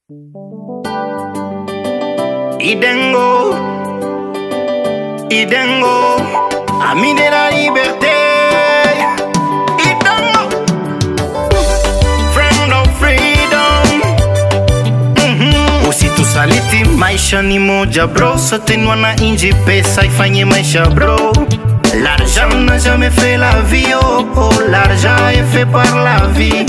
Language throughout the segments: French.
Idengo, ami de la liberté. Idengo, friend of freedom. Usitu saliti maisha ni moja bro, sote nwana inji pesa ifanye maisha bro. L'argent n'a jamais fait la vie, oh oh, l'argent est fait par la vie.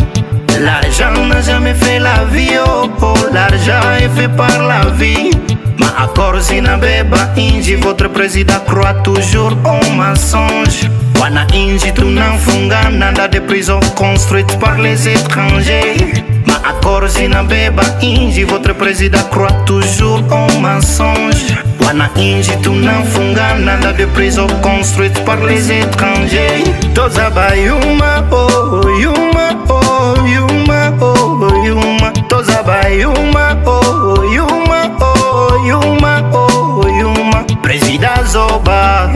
L'argent n'a jamais fait la vie, oh oh, l'argent est fait par la vie. Ma accord zinabeba inji, votre président croit toujours au mensonge. Wana inji tunamfunga nanda de prison construite par les étrangers. Ma accord zinabeba inji, votre président croit toujours au mensonge. Wana inji tunamfunga nanda de prison construite par les étrangers. Toza ba yuma oh yuma oh yuma oh yuma. Toza ba yuma oh yuma oh yuma oh yuma. Président Zoba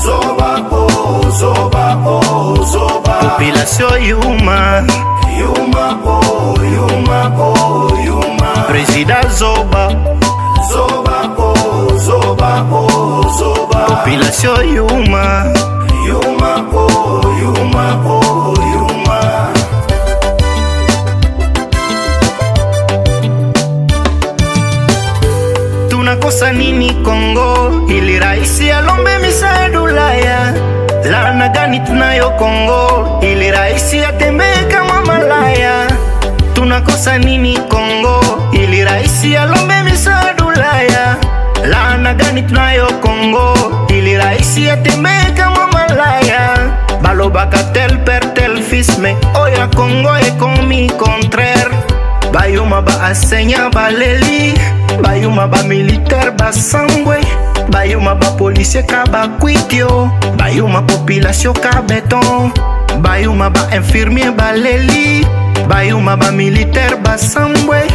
Zoba oh Zoba oh Zoba. Population yuma yuma oh yuma oh yuma. Président Zoba Zoba oh Zoba oh Zoba. Population yuma yuma oh yuma oh yuma. Tunakosa nini Kongo ili raisi alombe misaada Ulaya? Laana gani tunayo Kongo ili raisi atembee kama malaya? Tunakosa nini Kongo ili raisi alombe misaada Ulaya? Laana gani tunayo Kongo ili raisi atembee kama malaya? Balobaka tel père tel fils, mais oya Congo est commis contraire. Bayuma ba asenya baleli, bayuma ba militaire ba sangwe, bayuma ba policier ka ba kwitio, bayuma population ka beton, bayuma ba infirmier baleli, bayuma ba militaire ba sangwe,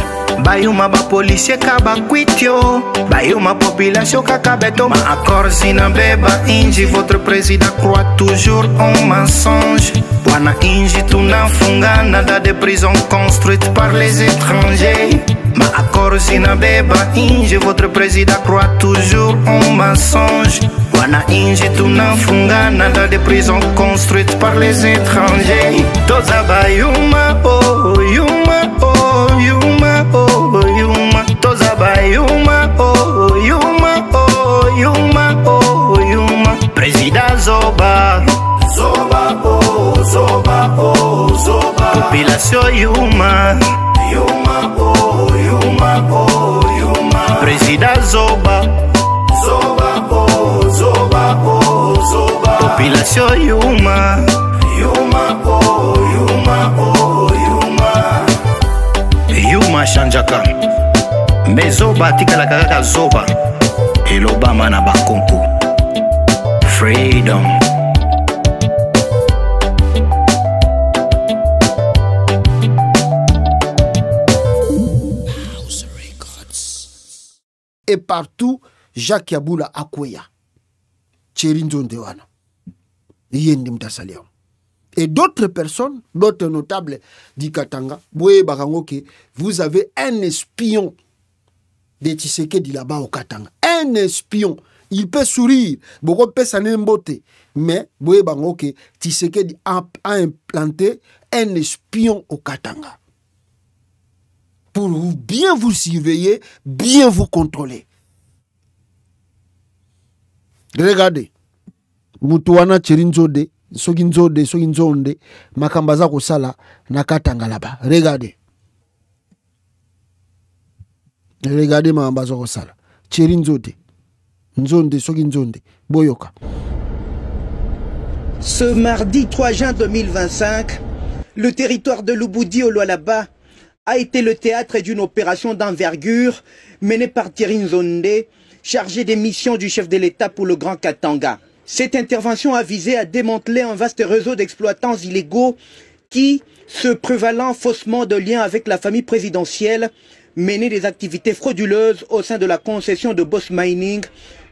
bayuma ba policier ka ba kwitio, bayuma population ka beton. Ma accord zinabeba inji, votre président croit toujours en mensonge. Wana inji tunafunga nada de prison construite par les étrangers. Ma accord zinabeba inji, votre président croit toujours en mensonge. Wana inji tunafunga nada de prison construite par les étrangers. Toza ba yuma oh yuma oh yuma oh yuma. Toza ba yuma oh yuma oh yuma oh yuma. Président Zoba Zoba oh Zoba oh Zoba. Population yuma yuma oh yuma oh yuma. Président Zoba Zoba oh Zoba oh Zoba. Population yuma yuma oh yuma oh yuma. Yuma shanjaka mezoba tikala kaka zoba elobama na bakonko. Freedom. Et partout, Jacques Yaboula Akoya, Tcherinzo Ndewana, Yendi Mtasaliam. Et d'autres personnes, d'autres notables du Katanga, vous avez un espion de Tshisekedi là-bas au Katanga. Un espion. Il peut sourire, beaucoup peut s'en emboter. Mais, Tshisekedi a implanté un espion au Katanga. Pour bien vous surveiller, bien vous contrôler. Regardez. Mutuana Tcherinzode, Soginzonde, Makambaza Kosala, Nakatanga là-bas. Regardez. Regardez Makambaza Kosala. Tcherinzode, Nzonde, Soginzonde, Boyoka. Ce mardi 3 juin 2025, le territoire de Lubudi au Lualaba a été le théâtre d'une opération d'envergure menée par Thierry Nzonde, chargé des missions du chef de l'État pour le Grand Katanga. Cette intervention a visé à démanteler un vaste réseau d'exploitants illégaux qui, se prévalant faussement de liens avec la famille présidentielle, menaient des activités frauduleuses au sein de la concession de Boss Mining,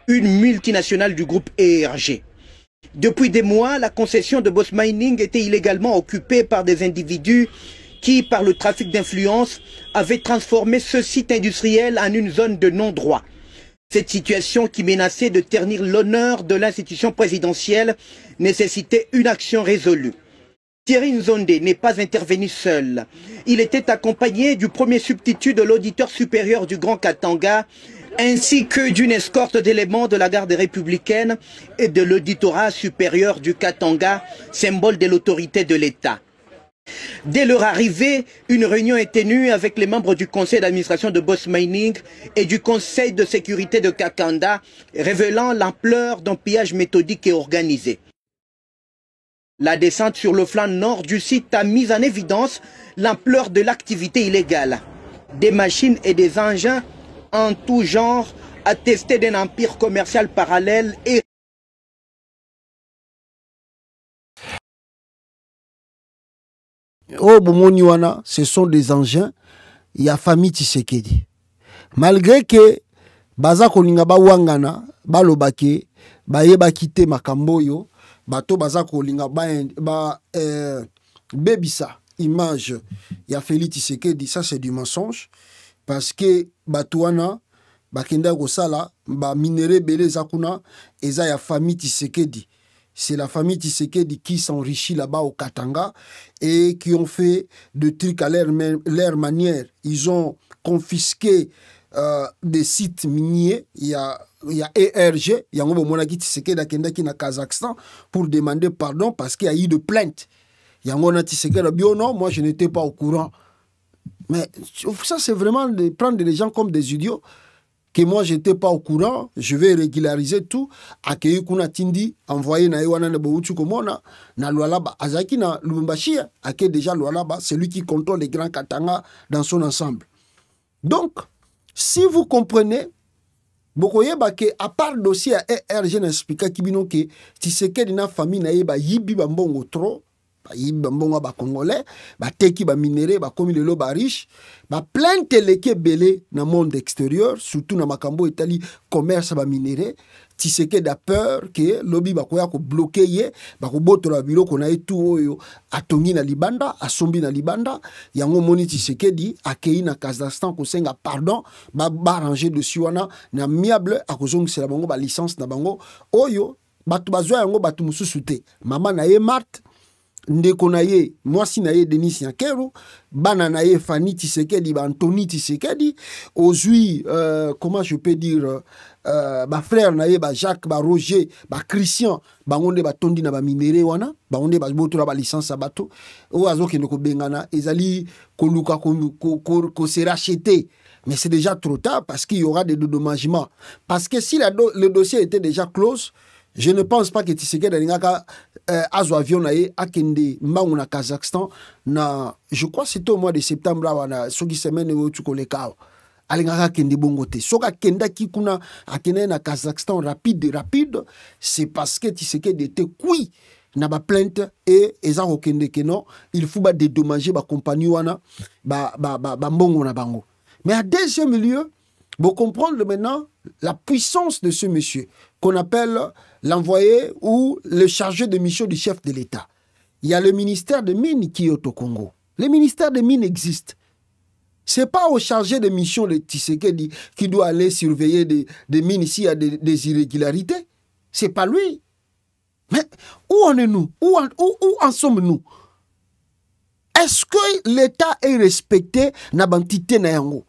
une multinationale du groupe ERG. Depuis des mois, la concession de Boss Mining était illégalement occupée par des individus qui, par le trafic d'influence, avait transformé ce site industriel en une zone de non-droit. Cette situation qui menaçait de ternir l'honneur de l'institution présidentielle nécessitait une action résolue. Thierry Nzonde n'est pas intervenu seul. Il était accompagné du premier substitut de l'auditeur supérieur du Grand Katanga, ainsi que d'une escorte d'éléments de la garde républicaine et de l'auditorat supérieur du Katanga, symbole de l'autorité de l'État. Dès leur arrivée, une réunion est tenue avec les membres du conseil d'administration de Boss Mining et du conseil de sécurité de Kakanda, révélant l'ampleur d'un pillage méthodique et organisé. La descente sur le flanc nord du site a mis en évidence l'ampleur de l'activité illégale. Des machines et des engins en tout genre attestaient d'un empire commercial parallèle et oh Bomoniwana, ce sont des engins, il y a famille Tshisekedi. Malgré que baza kolinga ba wangana, ba lobake, ba yeba kite makamboyo, bato baza kolinga ba bebisa image ya Félix Tshisekedi, ça c'est du mensonge parce que batuana bakenda kosala ba minéré belé zakuna eza ya famille Tshisekedi. C'est la famille Tshisekedi qui s'enrichit là-bas au Katanga et qui ont fait de trucs à leur manière. Ils ont confisqué des sites miniers. Il y a ERG, il y a un moment qui Tshisekedi qui na Kazakhstan pour demander pardon parce qu'il y a eu de plaintes. Il y a un moment Tshisekedi a dit oh non, moi je n'étais pas au courant. Mais ça c'est vraiment de prendre les gens comme des idiots. Que moi j'étais pas au courant, je vais régulariser tout. Accueillir kuna tindi, envoyer na ewana na boutu komona, na Lualaba, Azaki na Lubumbashi, accueillir déjà Lualaba, c'est lui qui contrôle les grands Katanga dans son ensemble. Donc, si vous comprenez, bokoye ba ke à part dossier à ERG n'explique kibino ke Tshisekedi na famille na yeba yibi bambongo trop. Yibi bambongo ba congolais, ba teki ba minéré, ba komi le ba riche, ba plainte leke belé na monde extérieur, surtout na makambo Italie commerce ba minéré. Tshisekedi a peur que lobby ba koya ko bloquer ye, ba ko botola bilo ko na etu oyo atongi na libanda, asombi na libanda, yango moni Tshisekedi akei na Kazakhstan ko senga pardon, ba arranger dessus wana na miable akozong c'est la bango ba licence na bango oyo batu bazwa yango batu mususu te. Mama na ye Marthe ndeko na ye mwasi na ye Denis Nyakeru, bana na ye Fanny Tshisekedi, ba Anthony Tshisekedi, ozui comment je peux dire ba frère na ye ba Jacques, ba Roger, ba Christian, ba ngonde ba tondi na ba minéré wana, ba ngonde ba botura ba licence bato o azoke ndeko bengana ezali koluka ko se racheter. Mais c'est déjà trop tard parce qu'il y aura des dédommagements. Parce que si le dossier était déjà close, je ne pense pas que Tshisekedi Ningaka azo avion nae akende mbangu na Kazakhstan na je crois c'était au mois de septembre wana soki semaine wo tukoleka alingaka kende bongo te soka kenda kikuna akene na Kazakhstan rapide c'est parce que Tshisekedi était kui na ba plainte et ezako kende que non il faut ba dédommager ba compagnie wana ba mbongo na bango. Mais à deuxième lieu, vous comprendre maintenant la puissance de ce monsieur qu'on appelle l'envoyé ou le chargé de mission du chef de l'État. Il y a le ministère des Mines qui est au Congo. Le ministère des Mines existe. Ce n'est pas au chargé de mission de Tshisekedi qui doit aller surveiller des mines s'il y a des irrégularités. Ce n'est pas lui. Mais où en est-nous? Où en sommes-nous? Est-ce que l'État est respecté dans l'entité dans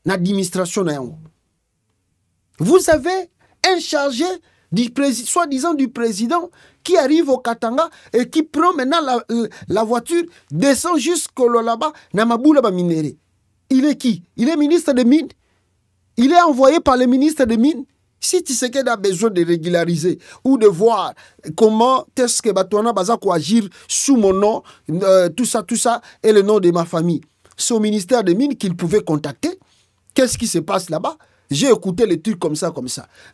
l'administration? Vous avez un chargé soi-disant du président qui arrive au Katanga et qui prend maintenant la voiture, descend jusqu'au là-bas, Namaboula ba minéré. Il est qui? Il est ministre des Mines. Il est envoyé par le ministre des Mines. Si Tshisekedi a besoin de régulariser ou de voir comment est-ce que Batouana Bazako agir sous mon nom, tout ça, et le nom de ma famille, c'est au ministère des Mines qu'il pouvait contacter. Qu'est-ce qui se passe là-bas? J'ai écouté les trucs comme ça.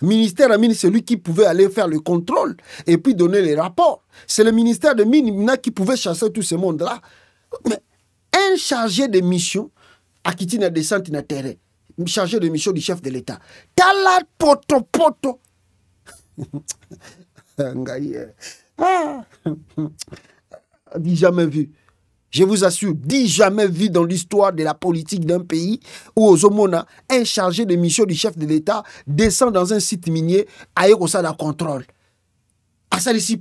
Ministère des Mines, c'est lui qui pouvait aller faire le contrôle et puis donner les rapports. C'est le ministère des Mines qui pouvait chasser tout ce monde-là. Mais un chargé de mission, à qui n'a descente na terre, chargé de mission du chef de l'État. Tala poto. Jamais vu. Je vous assure, dit jamais vu dans l'histoire de la politique d'un pays où Ozomona, un chargé de mission du chef de l'État, descend dans un site minier, aille au la contrôle. À ça, ici,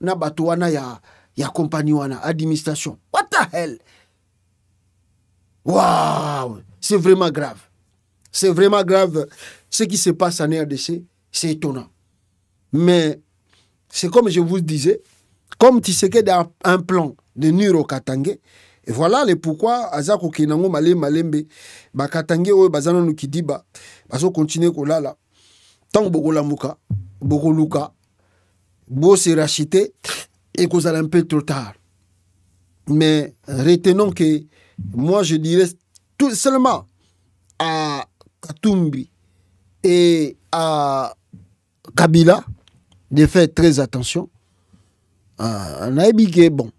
na batouana ya compagnie wana, administration. What the hell? Waouh! C'est vraiment grave. C'est vraiment grave. Ce qui se passe en RDC, c'est étonnant. Mais c'est comme je vous disais, comme Tshisekedi a un plan de Nuro Katangé, et voilà le pourquoi Azako Kenango Malembe, Katangé ou Bazano Nukidiba, Bazo continue Kolala, tant Bogola Muka, Bogoluka, Bo se racheter, et qu'on a un peu trop tard. Mais retenons que moi je dirais tout seulement à Katumbi et à Kabila de faire très attention. On a ébiqué, bon,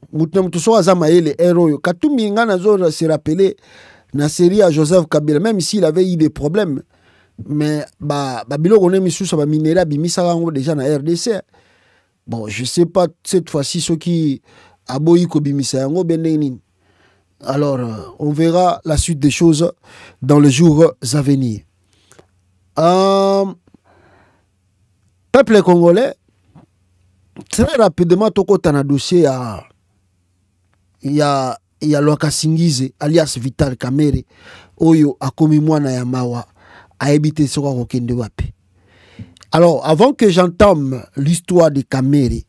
tout ça, les héros. Katumbi se rappelé na série à Joseph Kabila, même s'il avait eu des problèmes. Mais, Babilo, on a mis sous sa minéra, bimisa déjà na RDC. Bon, je sais pas cette fois-ci ce qui a beau bimisa benenin. Alors, on verra la suite des choses dans les jours à venir. Peuple congolais, très rapidement, toko tana dossier il y a Loka Singize, alias Vital Kamerhe, oyo akomi mwana ya mawa, a habité soka kokende wapi. Alors, avant que j'entame l'histoire de Kamerhe,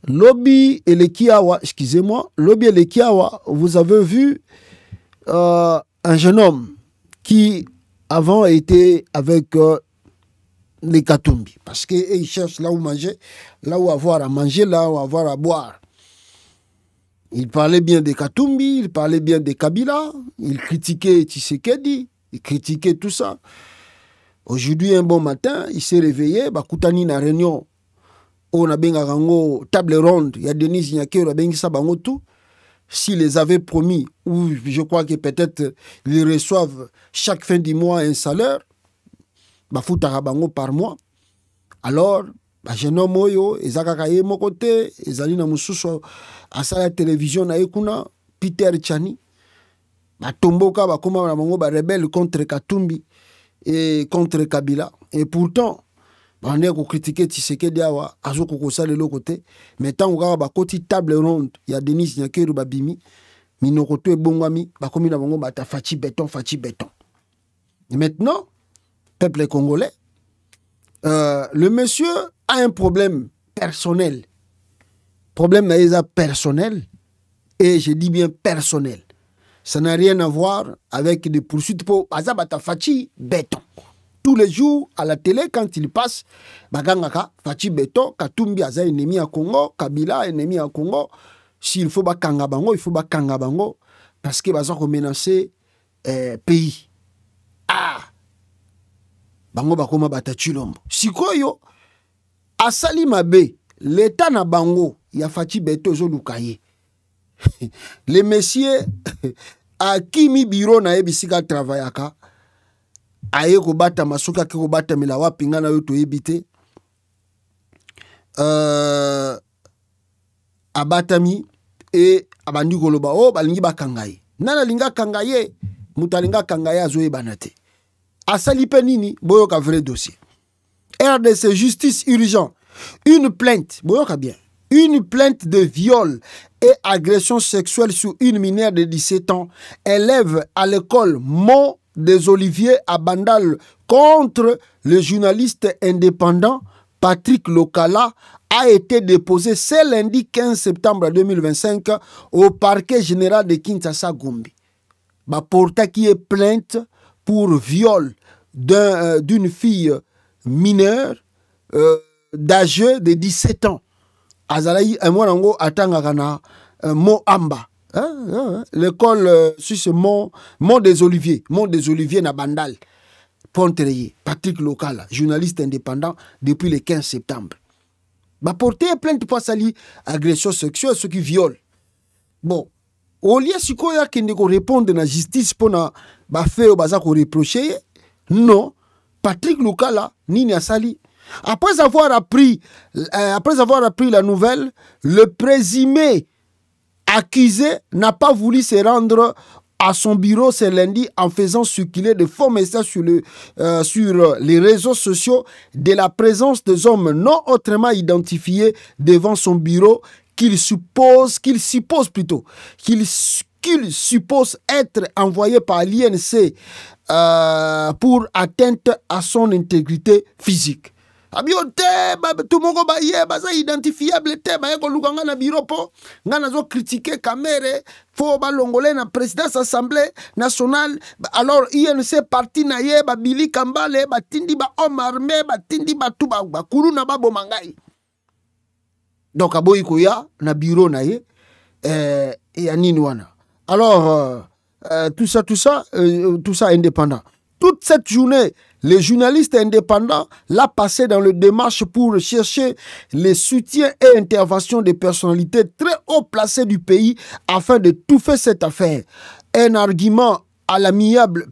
Lobby et les Kiawa, excusez-moi, Lobby et les Kiawa, vous avez vu un jeune homme qui avant était avec les Katumbi, parce qu'ils cherchent là où manger, là où avoir à manger, là où avoir à boire. Il parlait bien des Katumbi, il parlait bien des Kabila, il critiquait Tshisekedi, il critiquait tout ça. Aujourd'hui, un bon matin, il s'est réveillé, Koutani na réunion, on a bien table ronde, il y a Denis Nyakero, a bien bango tout. S'ils les avaient promis, ou je crois que peut-être ils reçoivent chaque fin du mois un salaire, Bafoutara bango par mois. Alors, jeune homme oyo, ezaka ye mokote, ezali na mususu à la télévision na ekuna, Peter Tchani, Tomboka bakoma na bango ba rebelle contre Katumbi et contre Kabila. Et pourtant, on a critiqué Tshisekedi awa, azo kokosa le côté, mais tant on ba koti table ronde, il y a Denis Nyakeru babimi, minokoto e bongwami, bakomi na bango bata fachi béton. Et maintenant, peuple congolais, le monsieur a un problème personnel. Problème naïsa personnel, et je dis bien personnel. Ça n'a rien à voir avec des poursuites pour Azabata Fachi béton. Tous les jours, à la télé, quand il passe, Bagangaka, Fachi béton, Katumbi Aza ennemi à Congo, Kabila ennemi à Congo. S'il faut Bakangabango, il faut Bakangabango, parce que Baza menacer pays. Ah! Bango bakoma batachilombo. Sikoyo, asali mabe, l'état na bango, ya Fachi beto zo lukaye. Les messieurs, a kimi biro na ebisika travaillaka, aye ko bata masuka ki ko bata milawa pingana yo to ebite. Abatami et abandi koloba o balingi bakangaye. Nana linga kangaye, mutalinga kangaye azoe banate. Asali penini, boyoka vrai dossier. RDC justice urgent. Une plainte, boyoka bien. Une plainte de viol et agression sexuelle sur une mineure de 17 ans, élève à l'école Mont des Oliviers à Bandal contre le journaliste indépendant Patrick Lokala a été déposée ce lundi 15 septembre 2025 au parquet général de Kinshasa Gombe. Porta qui est plainte pour viol d'une fille mineure d'âge de 17 ans. Azalaï, moi, atangakana, Moamba. L'école sur ce mont des Oliviers. Mont des Oliviers na Bandal. Pontreye, Patrick Lokala, journaliste indépendant depuis le 15 septembre. Porter plainte pour sali agression sexuelle, ceux qui violent. Bon, au lieu de qu'il ne répondre à la justice pour faire reprocher, non, Patrick Lokala, Nini Asali. Après avoir appris la nouvelle, le présumé accusé n'a pas voulu se rendre à son bureau ce lundi en faisant circuler de faux messages sur les réseaux sociaux de la présence des hommes non autrement identifiés devant son bureau qu'il suppose être envoyés par l'INC pour atteinte à son intégrité physique. Abio te tout monde ba ye ba identifiable te ba ko lukanga na biro po ngana zo critiquer Kamere fo ba longolé na présidence assemblée nationale. Alors INC parti na ye ba Billy Kambale ba tindi ba homme armé ba tindi ba tuba ba kuru na ba bomangai. Donc aboyi ko ya na biro na ye ya nini wana. Alors tout ça indépendant. Toute cette journée, les journalistes indépendants l'ont passé dans le démarche pour chercher les soutiens et interventions des personnalités très haut placées du pays afin de touffer cette affaire. Un arrangement à l'amiable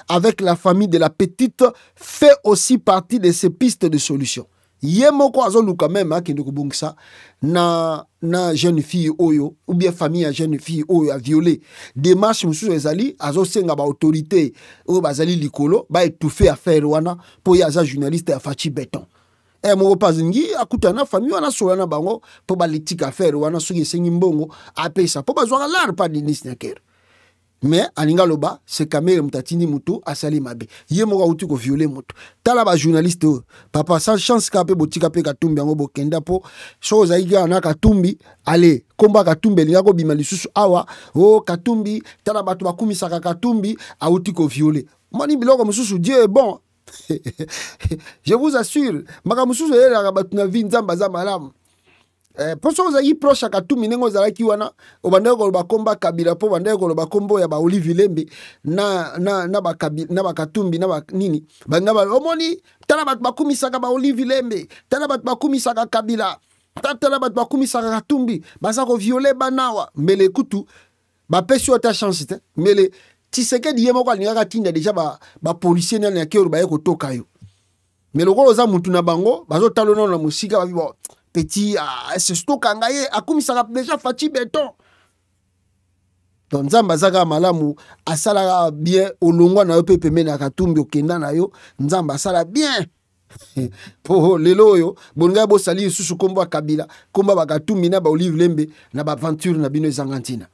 avec la famille de la petite fait aussi partie de ces pistes de solution. Yemoko azoluka même akende kubungisa na jeune fille oyo ou bien famille à jeune fille oyo a violé démarche mususu ezali azosenga ba autorité oyo bazali likolo ba étouffer affaire wana po ya za journaliste ya Fachi Beton moko pazingi akutana famille wana solana bango po ba litika affaire wana soki esengi mbongo apesa po bazwaka lar pa dinis nakero. Mais alinga loba c'est Kamere mutatini mutu asali mabe ye moko uti ko violer mutu tala ba journaliste papa sans chance ka pe botika pe Katumbi yango bokenda po chose aiga na Katumbi ale komba Katumbi linga ko bima lisusu awa Katumbi tala batu bakumisaka Katumbi auti ko violer moni biloko mususu Dieu est bon. Je vous assure maka mususu yela batu na vie nzamba za malamu. Pour ça, vous avez proche à Katumbi, vous avez dit wana, obandeko koloba komba Kabila po bandeko koloba kombo ya ba Olivier Lembe na ba Kabila na ba Katumbi na ba nini banga ba omoni tala bat bakumisaka ba Olivier Lembe tala bat bakumisaka Kabila tala bat bakumisaka Katumbi baza ko violer banawa mele kutu ba pesi ota chance te mele Tshisekedi yemo kwa linga tinda déjà ba policier na na kero ba yeko toka yo mele ko za mutu na bango bazo talona na musika ba bibo petit ce stock angaye akumisaka déjà Fachi Beton. Donc nzamba zaka malamu asala bien olongwa na yo pepe mena Katumbi okenda na yo nzamba asala bien. Po lelo yo bonga bo sali susu kombo Kabila komba ba Katumbi na ba Olive Lembe na ba aventure na bino ezangantina.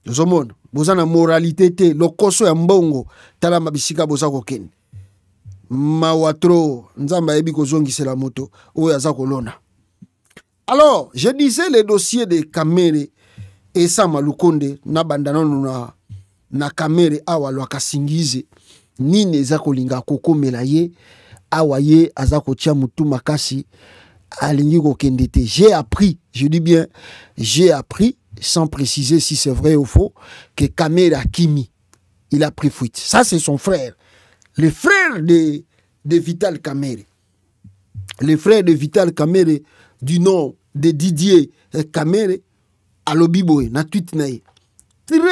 Zomona bozana moralité te lokoso ya mbongo tala mabisika bozako ken. Mawatro nzamba yebi kozongisela moto oyo aza kolona. Alors, je disais le dossier de Kamere et Sama Lukonde na bandana na Kamere awa lwaka singize nini eza kolinga kokomela ye awa ye azako tia mutu makasi alingi kokende te. J'ai appris, je dis bien, j'ai appris sans préciser si c'est vrai ou faux que Kamere Akimi il a pris fuite. Ça c'est son frère, le frère de Vital Kamere. Le frère de Vital Kamere du nom de Didier Kamere à l'Obiboé, na tweet naï. Trêve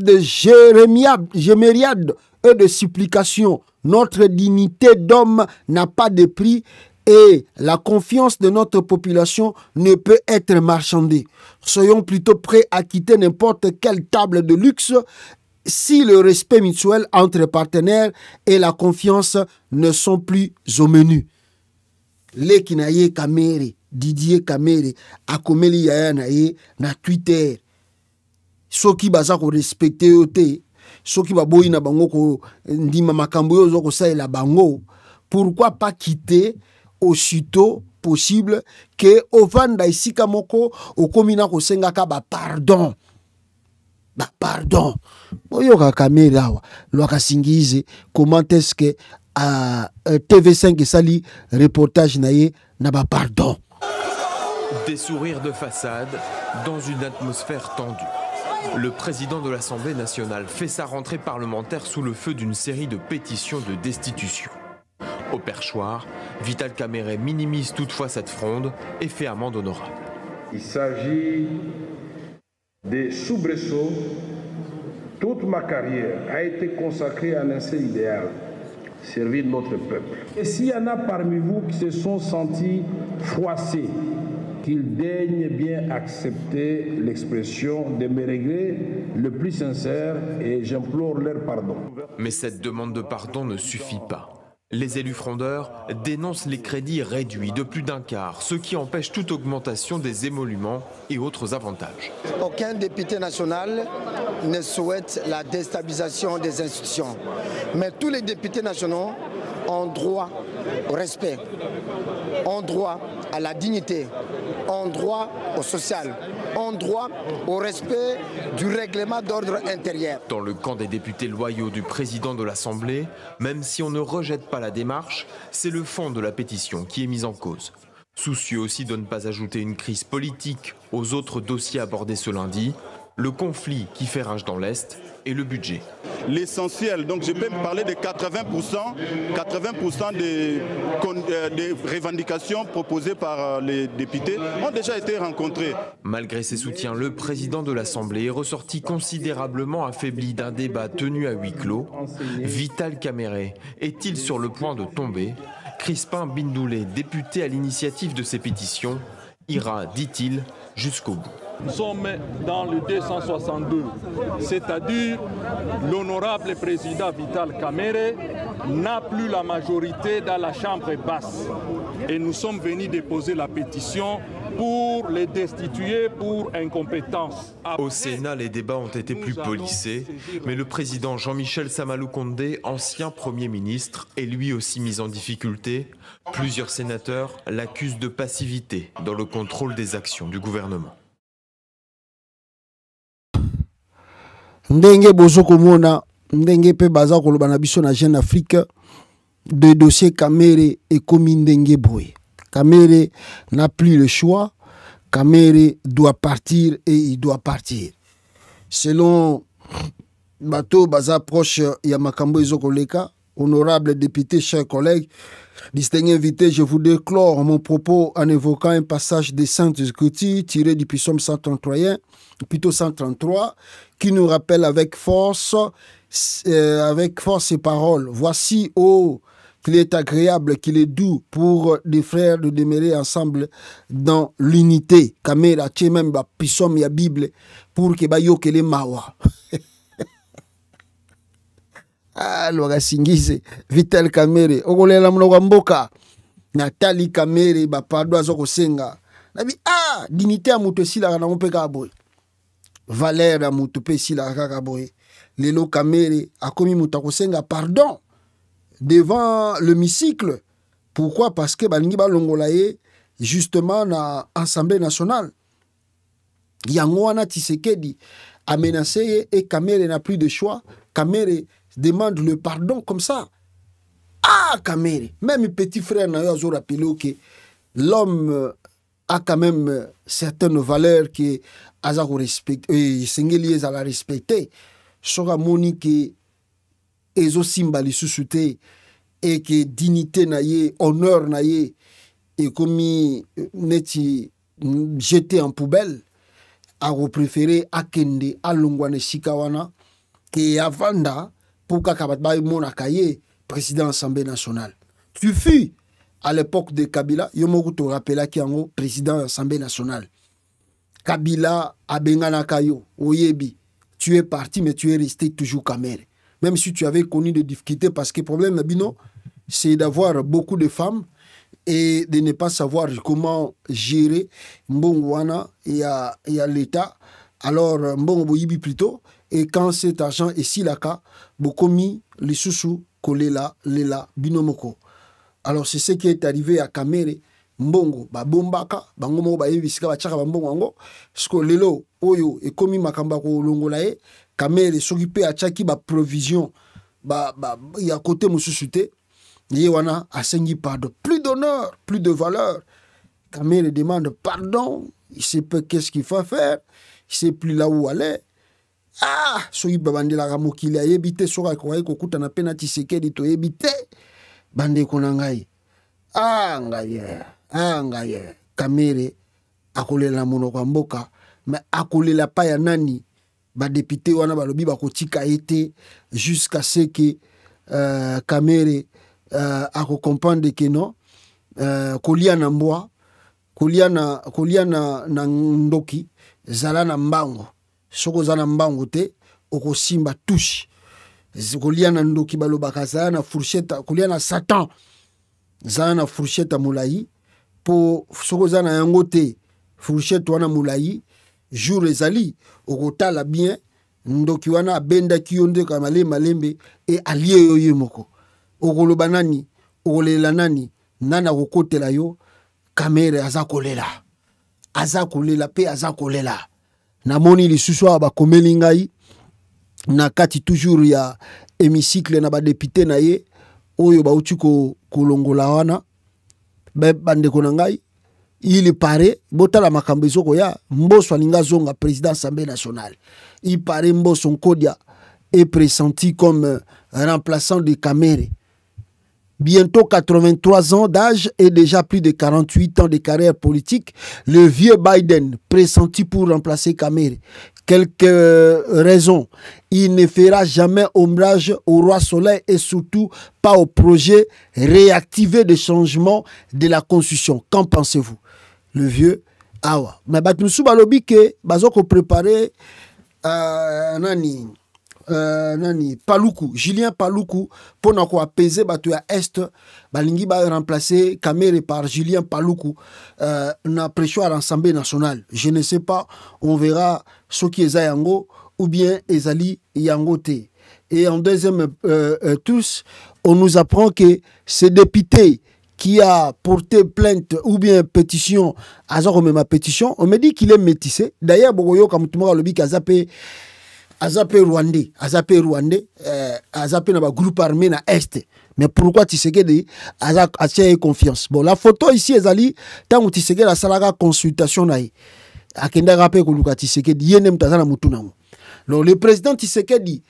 de jémériade et de supplication. Notre dignité d'homme n'a pas de prix et la confiance de notre population ne peut être marchandée. Soyons plutôt prêts à quitter n'importe quelle table de luxe si le respect mutuel entre partenaires et la confiance ne sont plus au menu. Lekinaye Kamere, Didier Kamere, akomeli yaya na ye na Twitter. Soki baza ko respecter yote, soki baboyi na bango ko ndima makambo yo zo ko saela bango, pourquoi pas quitter aussitôt possible que ovanda isika moko okomina ko senga ka ba pardon. Bah, pardon. Boyoka Kamere awa lwaka singize comment est-ce que TV5 sali reportage naye na ba pardon. Des sourires de façade dans une atmosphère tendue. Le président de l'Assemblée nationale fait sa rentrée parlementaire sous le feu d'une série de pétitions de destitution. Au perchoir, Vital Kamere minimise toutefois cette fronde et fait amende honorable. Il s'agit des soubresauts. Toute ma carrière a été consacrée à un seul idéal, servir notre peuple. Et s'il y en a parmi vous qui se sont sentis froissés, qu'ils daignent bien accepter l'expression de mes regrets le plus sincère et j'implore leur pardon. Mais cette demande de pardon ne suffit pas. Les élus frondeurs dénoncent les crédits réduits de plus d'un quart, ce qui empêche toute augmentation des émoluments et autres avantages. Aucun député national ne souhaite la déstabilisation des institutions. Mais tous les députés nationaux ont droit au respect, ont droit à la dignité, ont droit au social, ont droit au respect du règlement d'ordre intérieur. Dans le camp des députés loyaux du président de l'Assemblée, même si on ne rejette pas la démarche, c'est le fond de la pétition qui est mis en cause. Soucieux aussi de ne pas ajouter une crise politique aux autres dossiers abordés ce lundi, le conflit qui fait rage dans l'Est et le budget. L'essentiel, donc je peux parler de 80% des revendications proposées par les députés ont déjà été rencontrées. Malgré ses soutiens, le président de l'Assemblée est ressorti considérablement affaibli d'un débat tenu à huis clos. Vital Kamerhe est-il sur le point de tomber? Crispin Bindoulé, député à l'initiative de ces pétitions, ira, dit-il, jusqu'au bout. Nous sommes dans le 262, c'est-à-dire l'honorable président Vital Kamerhe n'a plus la majorité dans la chambre basse. Et nous sommes venus déposer la pétition pour les destituer pour incompétence. Au Sénat, les débats ont été plus polissés, mais le président Jean-Michel Samalou Condé, ancien Premier ministre, est lui aussi mis en difficulté. Plusieurs sénateurs l'accusent de passivité dans le contrôle des actions du gouvernement. Ndenge bozoko mona ndenge pe baza koloba na biso na Jeune Afrique de dossier Kamerhe et komi ndenge boye. Kamerhe n'a plus le choix. Kamerhe doit partir et il doit partir. Selon bato baza proche ya makambo ezokoleka, honorable député, chers collègues, distingués invités, je vous déclare mon propos en évoquant un passage des Saintes Écritures tiré du psaume 133, qui nous rappelle avec force ces paroles. Voici, oh, qu'il est agréable, qu'il est doux pour des frères de demeurer ensemble dans l'unité. Kamera, tu même ba psaume ya Bible pour que ba yokele mawa. Ah, loga singise Vital Kamerhe okolela mnoga mboka Nathalie Kamerhe ba pardon azoko senga nabi dignité ya muto sila na mpeka boy valeur ya muto pe sila kaka boy lelo Kamerhe akomi muto kosenga pardon devant l'hémicycle. Pourquoi? Parce que balingi balongola ye justement na Assemblée nationale. Yango wana Tshisekedi a menacé et Kamerhe n'a plus de choix. Kamerhe demande le pardon comme ça. Ah, Kamerhe, même petit frère n'a pas rappelé que l'homme a quand même certaines valeurs que Azako respecte, et Sengeli a la respecter. Sora moni que ezo simbali susute et que dignité naie, honneur naie et comme neti jeté en poubelle, a préféré akende alongwane shikawana que avanda pour qu'Akabatbaï Monakaye, président de l'Assemblée nationale. Tu fus à l'époque de Kabila, Yomogu te rappela qui est président de l'Assemblée nationale. Kabila Abenganakayo, Oyebi, tu es parti, mais tu es resté toujours Kamerhe. Même si tu avais connu des difficultés, parce que le problème, c'est d'avoir beaucoup de femmes et de ne pas savoir comment gérer Mbongwana et à l'État. Alors, Mbongo Yibi plutôt. Et quand cet argent est si laka, bokomi les sous kolela lela binomoko. Alors c'est ce qui est arrivé à Kamerhe. Mbongo ba bombaka bangomo ba yebisika ba chaka mbongo ngo sko lelo oyo e komi makamba ko longola e Kamerhe s'occuper à chaki ba provision ba ya côté mususute ye wana asengi pardon, plus d'honneur, plus de valeur. Kamerhe demande pardon, il sait pas qu'est-ce qu'il faut faire, il sait plus là où aller. Ah, soyi babandela ramokili ayebite soka kwa kokuta na pena Tshisekedi to yebite bande konangai. Ngaye Kamerhe akolela monoko mboka mais akolela pa ya nani ba député wana balobi ba kotika été jusqu'à ce que Kamere comprendre que non kolia na mbwa kolia na ndoki zala na mbango soko zala na mbango te okosimba touche kolia na ndoki balobaka zala na fourchette kolia na satan zala na fourchette mulai po soko zala na yango te fourchette wana mulai jour ezali okotala bien ndoki wana abenda kionde kamale malembe e alie yoye moko okoloba nani okolela nani nana kokotela yo Kamere aza kolela pe aza kolela namoni lisusu aba komeli ngai na kati toujours ya hémicycle na ba député na ye oyo bauti kolongola wana bandeko na ngai il paraît botala makambo ezoko ya Mbosso alinga zonga président Assemblée nationale il paraît Mbosso Nkodia est pressenti comme remplaçant de Kamere. Bientôt 83 ans d'âge et déjà plus de 48 ans de carrière politique, le vieux Biden pressenti pour remplacer Kamere. Quelques raisons. Il ne fera jamais ombrage au roi soleil et surtout pas au projet réactivé de changement de la constitution. Qu'en pensez-vous? Le vieux Awa. Mais Batmoussou Balobi que bazoko préparé nani Paluku, Julien Paluku pour na ko apaiser batu ya est balingi ba remplacer Kamere par Julien Paluku na pression à l'Assemblée nationale. Je ne sais pas, on verra ce qui est yango ou bien ezali yango te. Et en deuxième tous, on nous apprend que ce député qui a porté plainte ou bien pétition, ma pétition, on me dit qu'il est métissé. D'ailleurs, Bogoyo Kamutumora Lobi Kazape Rwandais, Azapé na ba groupe armé na Est. Mais pourquoi Tshisekedi a confiance? Bon, la photo ici ezali tant Tshisekedi la salaga consultation naï. Akenda rappel ko luka Tshisekedi yene mtazana mutuna. Donc le président Tshisekedi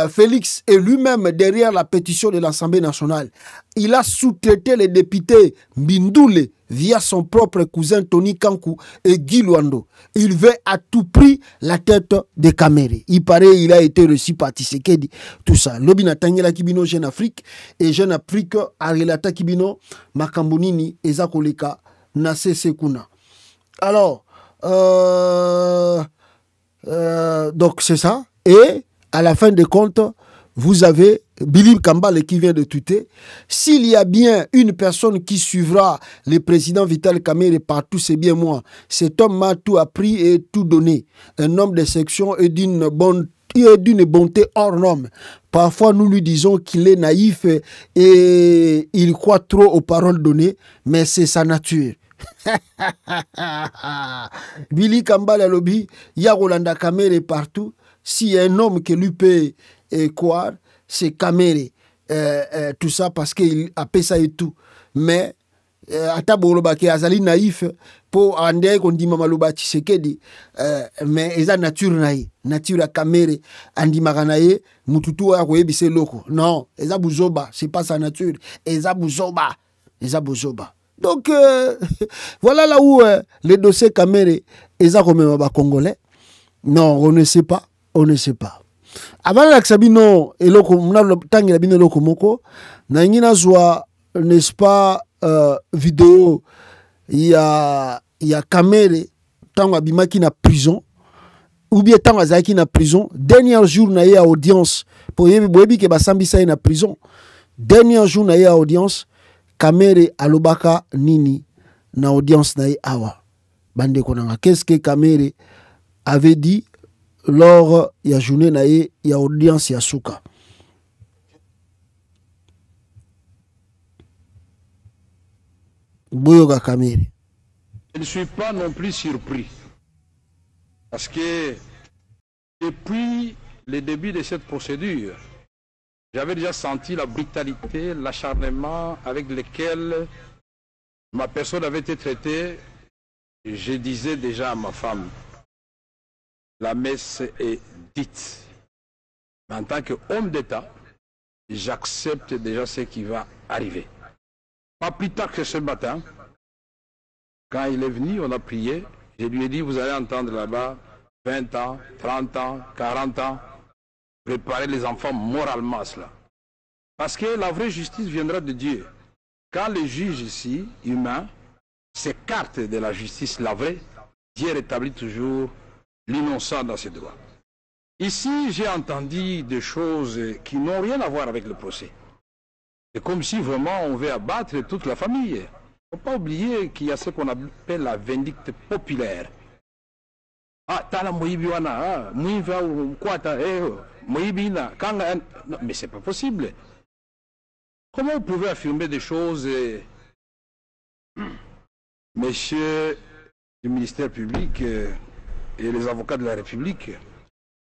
Félix est lui-même derrière la pétition de l'Assemblée nationale. Il a sous-traité les députés Mbindoule via son propre cousin Tony Kankou et Guy Luando. Il veut à tout prix la tête de Kamere. Il paraît il a été reçu par Tshisekedi. Tout ça. Lobina Tangela Kibino Jeune Afrique et Jeune Afrique Arelata Kibino Makambonini Ezakoleka Nase Sekuna. Alors, donc c'est ça. Et à la fin des comptes, vous avez Billy Kambale qui vient de tweeter. S'il y a bien une personne qui suivra le président Vital Kamere partout, c'est bien moi. Cet homme m'a tout appris et tout donné. Un homme de section et d'une bonté hors norme. Parfois, nous lui disons qu'il est naïf et il croit trop aux paroles données, mais c'est sa nature. Billy Kambale lobby, Yarolanda Kamere partout. S'il y a un homme qui lui peut croire, c'est Kamere. Tout ça parce qu'il a fait ça et tout. Mais, Ataboloba qui azali naïf, pour André qu'on dit Mamaloba Tshisekedi, mais il a nature naïf. Nature à Kamere, Andi Maranaye, Mututu a Roebise Loko. Non, il a Bouzoba, c'est pas sa nature. Il a Bouzoba. Donc, voilà là où les dossiers Kamere, ils ont Congolais. Non, on ne sait pas. On ne sait pas. Avant la Sabino et Tangi Bino Lokomoko, Nangina Zoa, n'est-ce pas, vidéo, il y a Kamere, Tango Abimaki na prison, ou bien Tango Azaki na prison, dernier jour na ya audience, pour Yebi ke Basambisa na prison, dernier jour na ya audience, Kamere alobaka nini na audience na awa. Bande konanga, qu'est-ce que Kamere avait dit lors de la journée naïe, il y a audience ya Souka. Boyoga Kamere. Je ne suis pas non plus surpris. Parce que depuis le début de cette procédure, j'avais déjà senti la brutalité, l'acharnement avec lequel ma personne avait été traitée. Je disais déjà à ma femme, la messe est dite. Mais en tant qu'homme d'État, j'accepte déjà ce qui va arriver. Pas plus tard que ce matin, quand il est venu, on a prié. Je lui ai dit, vous allez entendre là-bas 20 ans, 30 ans, 40 ans. Préparez les enfants moralement à cela. Parce que la vraie justice viendra de Dieu. Quand les juges ici, humains, s'écartent de la justice, la vraie, Dieu rétablit toujours l'innocent dans ses droits. Ici, j'ai entendu des choses qui n'ont rien à voir avec le procès. C'est comme si vraiment on veut abattre toute la famille. Il ne faut pas oublier qu'il y a ce qu'on appelle la vindicte populaire. Ah, t'as la moïbiwana, moïva ou quoi, moïbina, non, mais c'est pas possible. Comment vous pouvez affirmer des choses, messieurs du ministère public et les avocats de la République,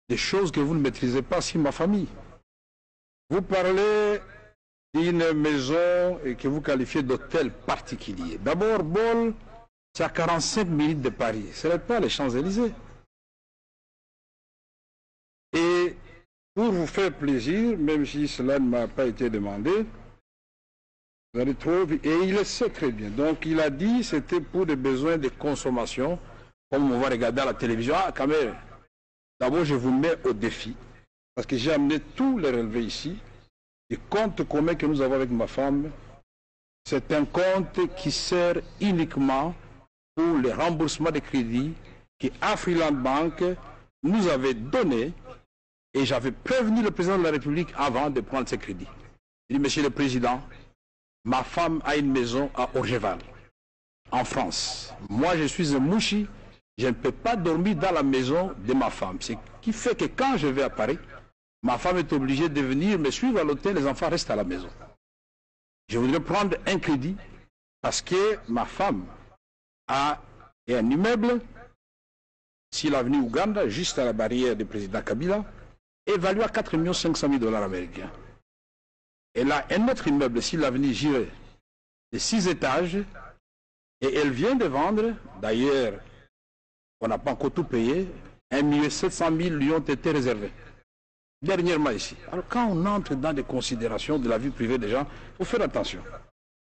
des choses que vous ne maîtrisez pas sur ma famille? Vous parlez d'une maison que vous qualifiez d'hôtel particulier. D'abord, Bol, c'est à 45 minutes de Paris. Ce n'est pas les Champs-Élysées. Et pour vous faire plaisir, même si cela ne m'a pas été demandé, vous allez trouver, et il le sait très bien. Donc il a dit que c'était pour des besoins de consommation, comme on va regarder à la télévision. Ah, quand même, d'abord je vous mets au défi, parce que j'ai amené tous les relevés ici. Le compte commun que nous avons avec ma femme, c'est un compte qui sert uniquement pour le remboursement des crédits que Afriland Bank nous avait donné, et j'avais prévenu le président de la République avant de prendre ces crédits. Il dit, Monsieur le Président, ma femme a une maison à Orgeval, en France. Moi, je suis un mouchi, je ne peux pas dormir dans la maison de ma femme. Ce qui fait que quand je vais à Paris, ma femme est obligée de venir me suivre à l'hôtel, les enfants restent à la maison. Je voudrais prendre un crédit parce que ma femme a un immeuble sur l'avenue Ouganda, juste à la barrière du président Kabila, évalué à 4 500 000 $ américains. Elle a un autre immeuble sur l'avenue Giré de 6 étages et elle vient de vendre, d'ailleurs, on n'a pas encore tout payé, 1 700 000 lui ont été réservés. Dernièrement ici. Alors quand on entre dans des considérations de la vie privée des gens, il faut faire attention.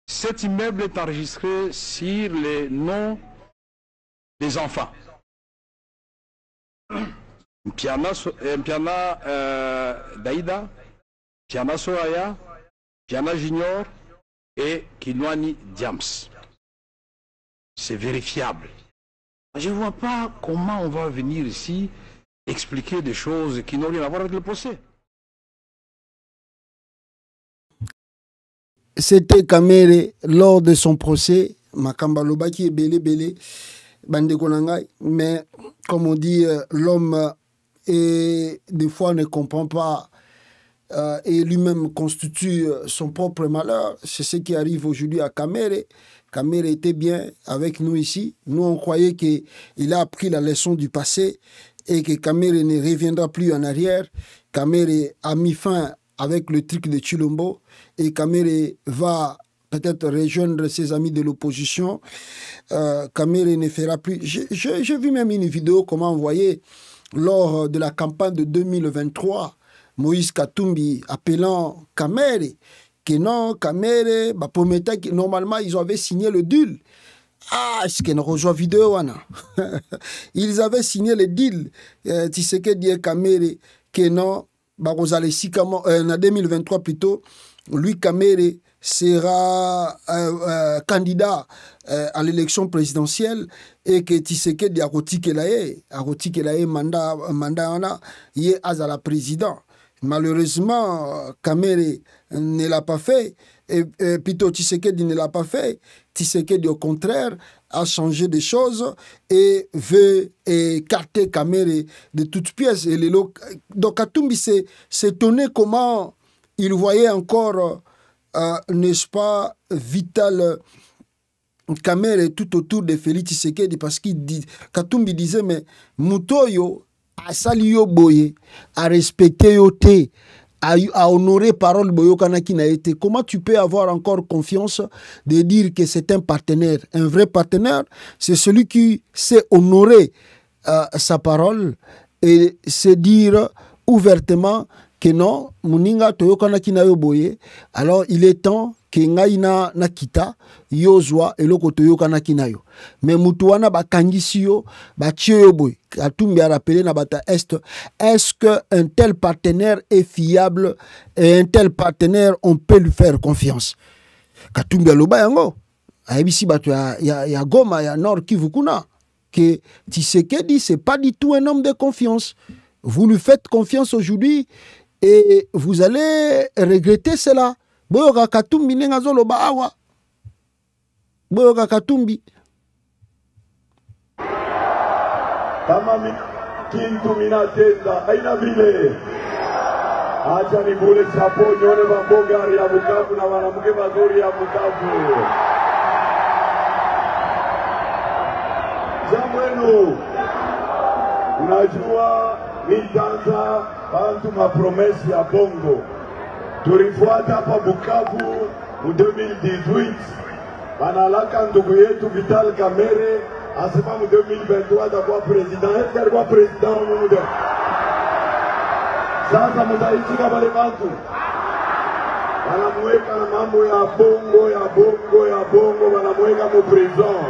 Cet immeuble est enregistré sur les noms des enfants. Piana Daïda, Piana Soraya, Piana Junior et Kinwani Diams. C'est vérifiable. Je ne vois pas comment on va venir ici expliquer des choses qui n'ont rien à voir avec le procès. C'était Kamere lors de son procès. Makamba Lobaki est belé, bande konangai. Mais comme on dit, l'homme des fois ne comprend pas et lui-même constitue son propre malheur. C'est ce qui arrive aujourd'hui à Kamere. Kamere était bien avec nous ici. Nous, on croyait qu'il a appris la leçon du passé et que Kamere ne reviendra plus en arrière. Kamere a mis fin avec le truc de Chilombo et Kamere va peut-être rejoindre ses amis de l'opposition. Kamere ne fera plus... J'ai vu même une vidéo, comment on voyait, lors de la campagne de 2023, Moïse Katumbi appelant Kamere, que non, Kamere, normalement, ils avaient signé le deal. Ah, est-ce qu'on rejoint vidéo, Anna? Ils avaient signé le deal. Tu sais que dit Kamere, que non, en 2023 plutôt, lui, Kamere, sera candidat à l'élection présidentielle et que Tshisekedi a Kelaye mandat y à la président. Malheureusement, Kamere ne l'a pas fait, et plutôt Tshisekedi ne l'a pas fait. Tshisekedi, au contraire, a changé des choses et veut écarter Kamere de toutes pièces. Donc, Katumbi s'est étonné comment il voyait encore, n'est-ce pas, Vital Kamere tout autour de Félix Tshisekedi, parce Katumbi disait, mais Mutoyo a sali yo boye, a respecté yo te, a honoré parole boyo kanaki na été. Comment tu peux avoir encore confiance de dire que c'est un partenaire? Un vrai partenaire, c'est celui qui sait honorer sa parole et se dire ouvertement que non muninga toyokana kina yo boye, alors il est temps que ngai na kita yozwa eloko toyokana kina yo. Mais mutu wana bakangisi yo batie yo boye. Katumbi a rappelé na bata est, est-ce que un tel partenaire est fiable et un tel partenaire on peut lui faire confiance? Katumbi aloba yango ayebisi bato ya Goma ya Nord Kivu kuna que Tshisekedi c'est pas du tout un homme de confiance. Vous lui faites confiance aujourd'hui et vous allez regretter cela. Boyoka Katumbi nenga zoloba awa. Boyoka Katumbi. Kama kintu minatenda aina vile. Acha nivule chapo nyone vambogari ya Bukavu na wanamke mazuri ya Bukavu. Jamwenu, unajua nitaanza bantu mapromesi ya bongo. Tulifuata hapa Bukavu mu 2018. Banalaka ndugu yetu Vital Kamerhe asema mu 2023 atakuwa president. Est-ce alikuwa president au muda? Sasa mutaitika wale bantu. Wanamweka na mambo ya bongo, wanamweka mu prison.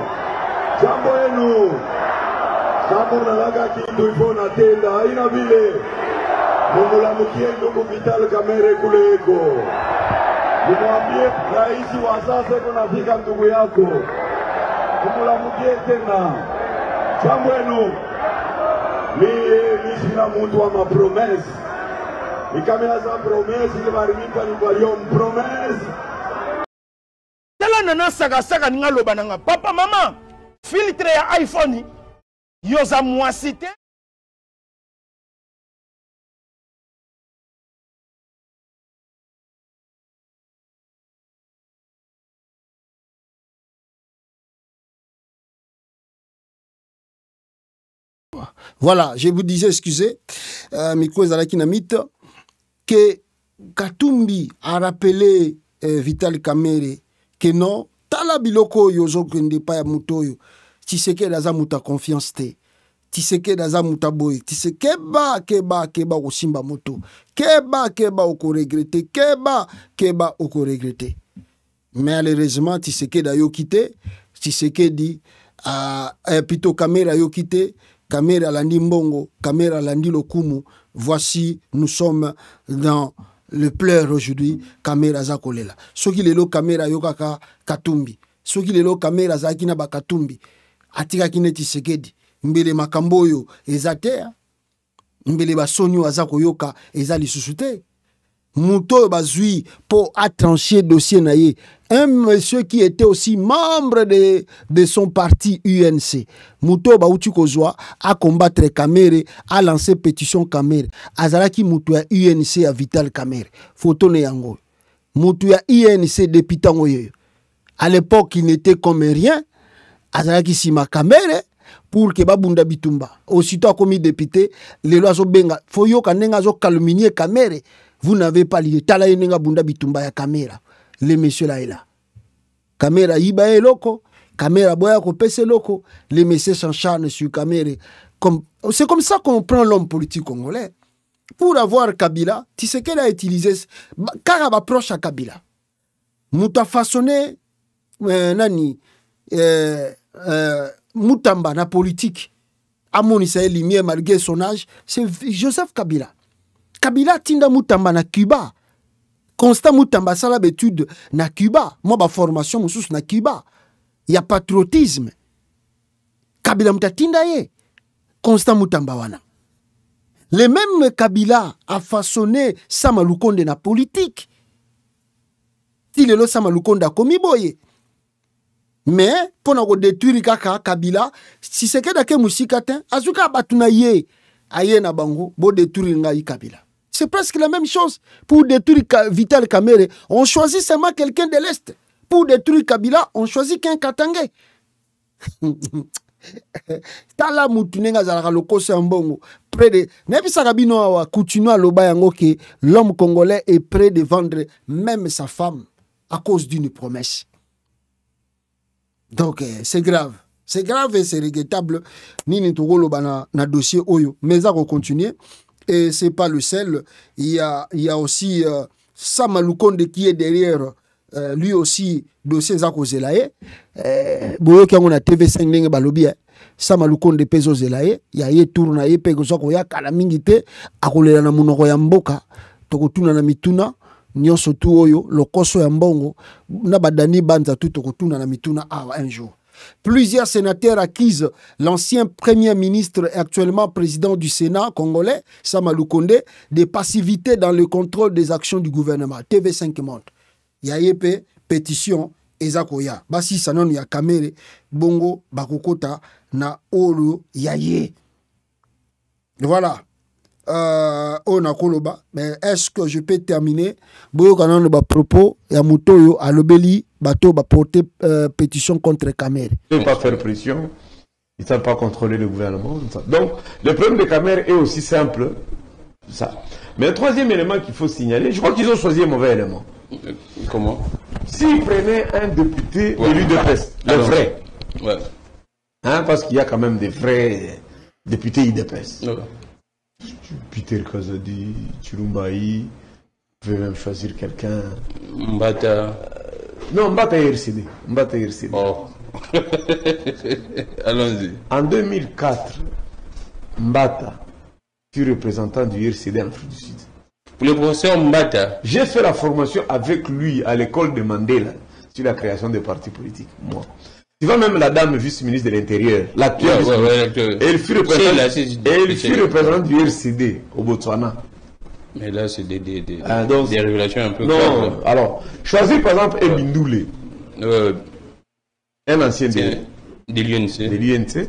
Jambo yenu. Jambo nalaga kitu ifo natenda, haina vile. Mumulamukie ndugu Vital Kamerhe kule eko. Mumwambie raisi wa sasa eko nafika ndugu yako. Mumulamukie tena. Jambo yenu. Mi sina mtu wa mapromesi. Nikamela za promesi ile barimipa ni balion promesi. Tala nana saga ninga loba nanga papa mama filtre ya iPhone yoza mwasite. Voilà, je vous disais, excusez, Miko Zalaki Namit, que Katumbi a rappelé Vital Kamerhe que non, tala biloko yozo kwende pa ya mutoyo, Tshisekedi daza muta confiance te, Tshisekedi daza muta boy, Tshisekedi keba osimba moto, keba oko regrette, keba oko regrette. Mais malheureusement, Tshisekedi a yo quitté, Tshisekedi plutôt Kamerhe a yo quitté, Kamerhe alandi mbongo, Kamerhe alandi lokumu. Voici, nous sommes dans le pleur aujourd'hui. Kamerhe aza kolela. Soki lelo Kamerhe yokaka Katumbi. Soki lelo Kamerhe azaki na ba Katumbi. Atika kine Tshisekedi. Mbele makambo yo ezate. Mbele ba sonyo aza koyoka ezali susute. Muto bazui pour trancher dossier naye. Un monsieur qui était aussi membre de son parti UNC. Muto Bauti Kozwa a combattre Kamerhe, a lancé pétition Kamerhe. Azalaki Muto ya UNC à Vital Kamerhe. Photo ne yango. Muto ya UNC député ngoyo. À l'époque, il n'était comme rien. Azalaki Sima Kamerhe pour que Babunda Bitumba. Aussitôt commis député, les lois sont benga. Foyo kanenga zo calomnier Kamerhe. Vous n'avez pas l'idée. Tala yenenga bunda bitumba ya Kamerhe. Les messieurs là et là. Kamerhe iba e loko. Kamerhe boya ko pese loko. Les messieurs s'encharnent sur Kamerhe. C'est comme ça qu'on prend l'homme politique congolais. Pour avoir Kabila, Tshisekedi a utilisé car va proche à Kabila. Muta façonné nani Mutamba na politique. Amoni sa lumière malgré son âge, c'est Joseph Kabila. Kabila tinda Mutamba na Cuba. Constant Mutamba sala l'étude na Cuba. Moi ba formation moussous na Cuba. Il y a patriotisme. Kabila mutatinda ye. Constant Mutamba wana. Le même Kabila a façonné Sama Lukonde na politique. Tilelo Sama Lukonde a komi boye. Mais pour nous détruire kaka Kabila, si c'est que dake musikatin, azuka batuna ye aye na bango bo détruire ngai Kabila. C'est presque la même chose. Pour détruire Vital Kamerhe, on choisit seulement quelqu'un de l'Est. Pour détruire Kabila, on choisit qu'un Katangé. Tala mutunenga zalaka lokose mbongo près de nebisa kabino awa continue loba yango que l'homme congolais est prêt de vendre même sa femme à cause d'une promesse. Donc c'est grave et c'est regrettable. Nini togolo bana na dossier oyo mais ça va continuer Et c'est pas le seul. Il y a aussi Sama Lukonde qui est derrière. Lui aussi, dossier Zako Zelaye. Boyo qui a TV5 Nenge Balobi. Sama Lukonde Pezo Zelaye. Il y a yé tourna yé pego Zako ya kalamingite. Akolela na munoko ya mboka. Tokotuna na mituna. Nyonso tu oyo. Lokoso ya mbongo. Nabadani banza tu tokotuna na mituna awa un jour. Plusieurs sénateurs accusent l'ancien premier ministre et actuellement président du Sénat congolais, Sama Lukonde, de passivité dans le contrôle des actions du gouvernement. TV5 montre. Yayepe, pétition, Ezakoya. Basi sanon ya kamere, bongo, bakokota, na olu, yaye. Voilà. On a koloba. Mais est-ce que je peux terminer? Boyo kanan ba propos, ya mutoyo, alobeli, bateau va porter pétition contre Kamere. Ils ne peuvent pas faire pression, ils ne savent pas contrôler le gouvernement. Donc, le problème de Kamere est aussi simple. Ça. Mais le troisième élément qu'il faut signaler, je crois qu'ils ont choisi un mauvais élément. Comment? S'ils prenaient un député de l'UDPS, le vrai, parce qu'il y a quand même des vrais députés UDPS. Peter Kazadi, Chirumbaï, pouvez même choisir quelqu'un. Mbata. Non, Mbata est RCD. Mbata est RCD. Oh. Allons-y. En 2004, Mbata fut représentant du RCD en Afrique du Sud. Pour le professeur Mbata, j'ai fait la formation avec lui à l'école de Mandela sur la création des partis politiques. Moi. Tu vois même la dame vice-ministre de l'Intérieur, l'actuelle vice-ministre. Et elle fut représentante du RCD au Botswana. Mais là, c'est des révélations un peu non, claires. Alors, choisir par exemple Ebindoulé, un ancien de l'UNC,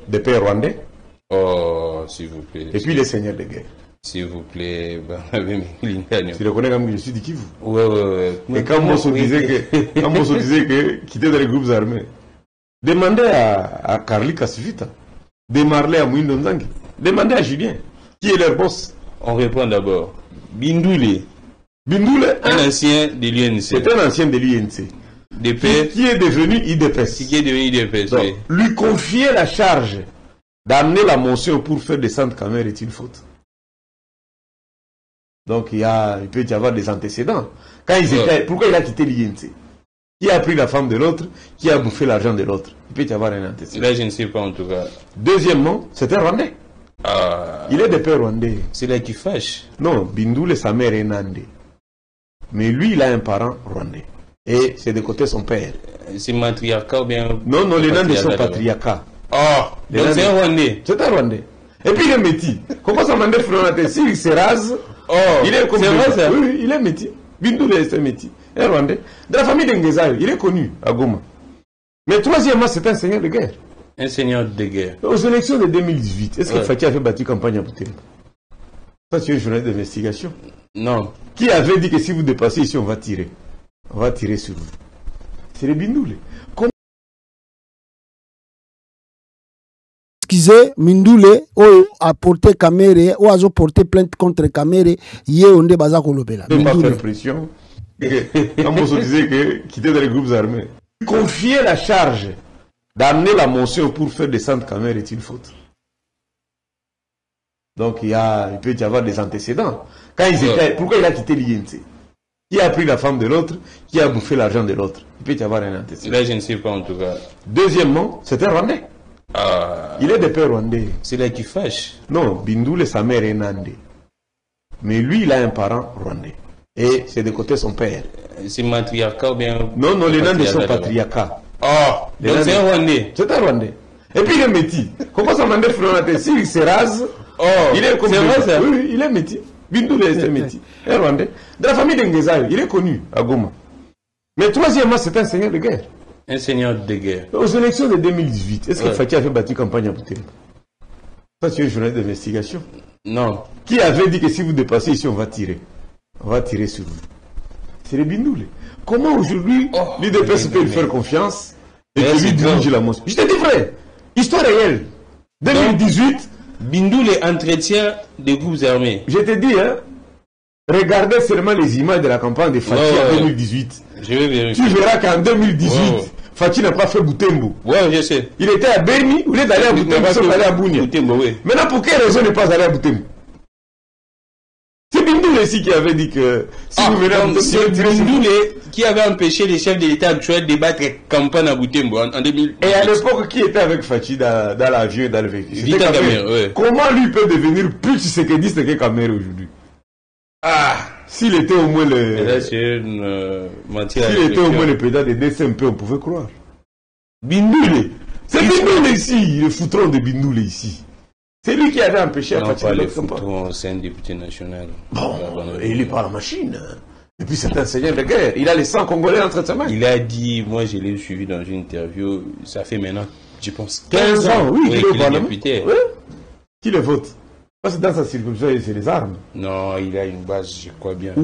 des pères rwandais. Oh, s'il vous plaît. Et puis les seigneurs de guerre. S'il vous plaît, tu le connais comme je suis du Kivu. Ouais. Et quand Mosso disait que quitter dans les groupes armés, demandez à Carly Kassivita, demandez à Mouindo Nzangi, demandez à Julien, qui est leur boss. On répond d'abord. Bindoulé, un ancien de l'UNC. C'est un ancien de l'UNC. Qui est devenu IDPS. Donc, lui confier la charge d'amener la motion pour faire descendre Kamere est une faute. Donc il peut y avoir des antécédents. Quand ils étaient, pourquoi il a quitté l'INC? Qui a pris la femme de l'autre? Qui a bouffé l'argent de l'autre? Il peut y avoir un antécédent. Là, je ne sais pas en tout cas. Deuxièmement, c'est un Rwandais. Il est de père rwandais. C'est là qui fâche. Non, Bindoulé, sa mère est nandé. Mais lui, il a un parent rwandais. Et c'est de côté son père. C'est matriarcat ou bien... Non, les Nandés sont patriarcat. Donc c'est un Rwandais. C'est un Rwandais. Et puis il est métis. Comment ça m'a dit s'il se rase, il est comme... C'est vrai ça? Oui, il est métis. Bindoulé est un métis. Un Rwandais. De la famille d'Engezaï, il est connu à Goma. Mais troisièmement, c'est un seigneur de guerre. Un seigneur de guerre. Aux élections de 2018, est-ce que Fati a fait battu campagne à Bouté? Ça, c'est une journaliste d'investigation. Non. Qui avait dit que si vous dépassez ici, on va tirer. On va tirer sur vous. C'est les Bindoulé. Excusez, Mindoulé a porté Kamere, ou a porté plainte contre Kamere, hier on est basé à Kolobela. Ne pas faire pression. Quand disait que quitter dans les groupes armés. Confier la charge d'amener la motion pour faire descendre Kamere est une faute. Donc il peut y avoir des antécédents. Quand ils étaient, pourquoi il a quitté l'INC? Qui a pris la femme de l'autre? Qui a bouffé l'argent de l'autre? Il peut y avoir un antécédent. Là, je ne sais pas en tout cas. Deuxièmement, c'est un Rwandais. Il est de père rwandais. C'est là qui fâche. Non, Bindoulé, sa mère est nandé. Mais lui, il a un parent rwandais. Et c'est de côté son père. C'est matriarcat ou bien... Non, les Nandés sont patriarcat. Donc c'est un Rwandais. C'est un Rwandais. Et puis il est métis. Comment ça m'a dit s'il se rase, il est comme... C'est vrai ça? Oui, il est métis. Bindoulé est un métis. Un Rwandais. De la famille d'Engezaï, il est connu à Goma. Mais troisièmement, c'est un seigneur de guerre. Un seigneur de guerre. Aux élections de 2018, est-ce que Fati a fait battu campagne à Bouté? Ça, c'est une journaliste d'investigation. Non. Qui avait dit que si vous dépassez ici, on va tirer. On va tirer sur vous. C'est les Bindoulé. Comment aujourd'hui l'UDPS peut lui faire confiance et que lui dirige la motion? Je te dis vrai. Histoire réelle. 2018. Bindoulé entretient des groupes armés. Je te dis, regardez seulement les images de la campagne de Fati en 2018. Je vais vérifier. Tu verras qu'en 2018, Fatih n'a pas fait Boutembo. Ouais, je sais. Il était à Beni, vous êtes allé à Boutembo, vous êtes allé à Bounia. Oui. Maintenant, pour quelle raison ne pas aller à Boutembo? C'est Bindoulé ici qui avait dit que si vous venez à Boutembo, c'est Bindoulé qui avait empêché les chefs de l'État actuel de battre campagne à Boutembo en 2000. Et à l'époque, qui était avec Fatih dans l'avion et dans le véhicule? Vital Kamerhe, oui. Comment lui peut devenir plus Tshisekedi que Kamerhe aujourd'hui? Ah, s'il était au moins le... Là, c'est une matière. S'il était au moins le président de DCMP, on pouvait croire. Bindoulé. C'est Bindoulé ici, le foutron de Bindoulé ici. C'est lui qui avait empêché à Fatih. Non, pas le foutron, c'est un député national. Bon, et il est pas la machine. Et puis c'est un seigneur de guerre. Il a les 100 Congolais entre ses mains. Il a dit, moi je l'ai suivi dans une interview, ça fait maintenant, je pense, 15 ans, oui, qu'il est député. Oui. Qui le vote? Parce que dans sa circonscription, c'est les armes. Non, il a une base, je crois bien.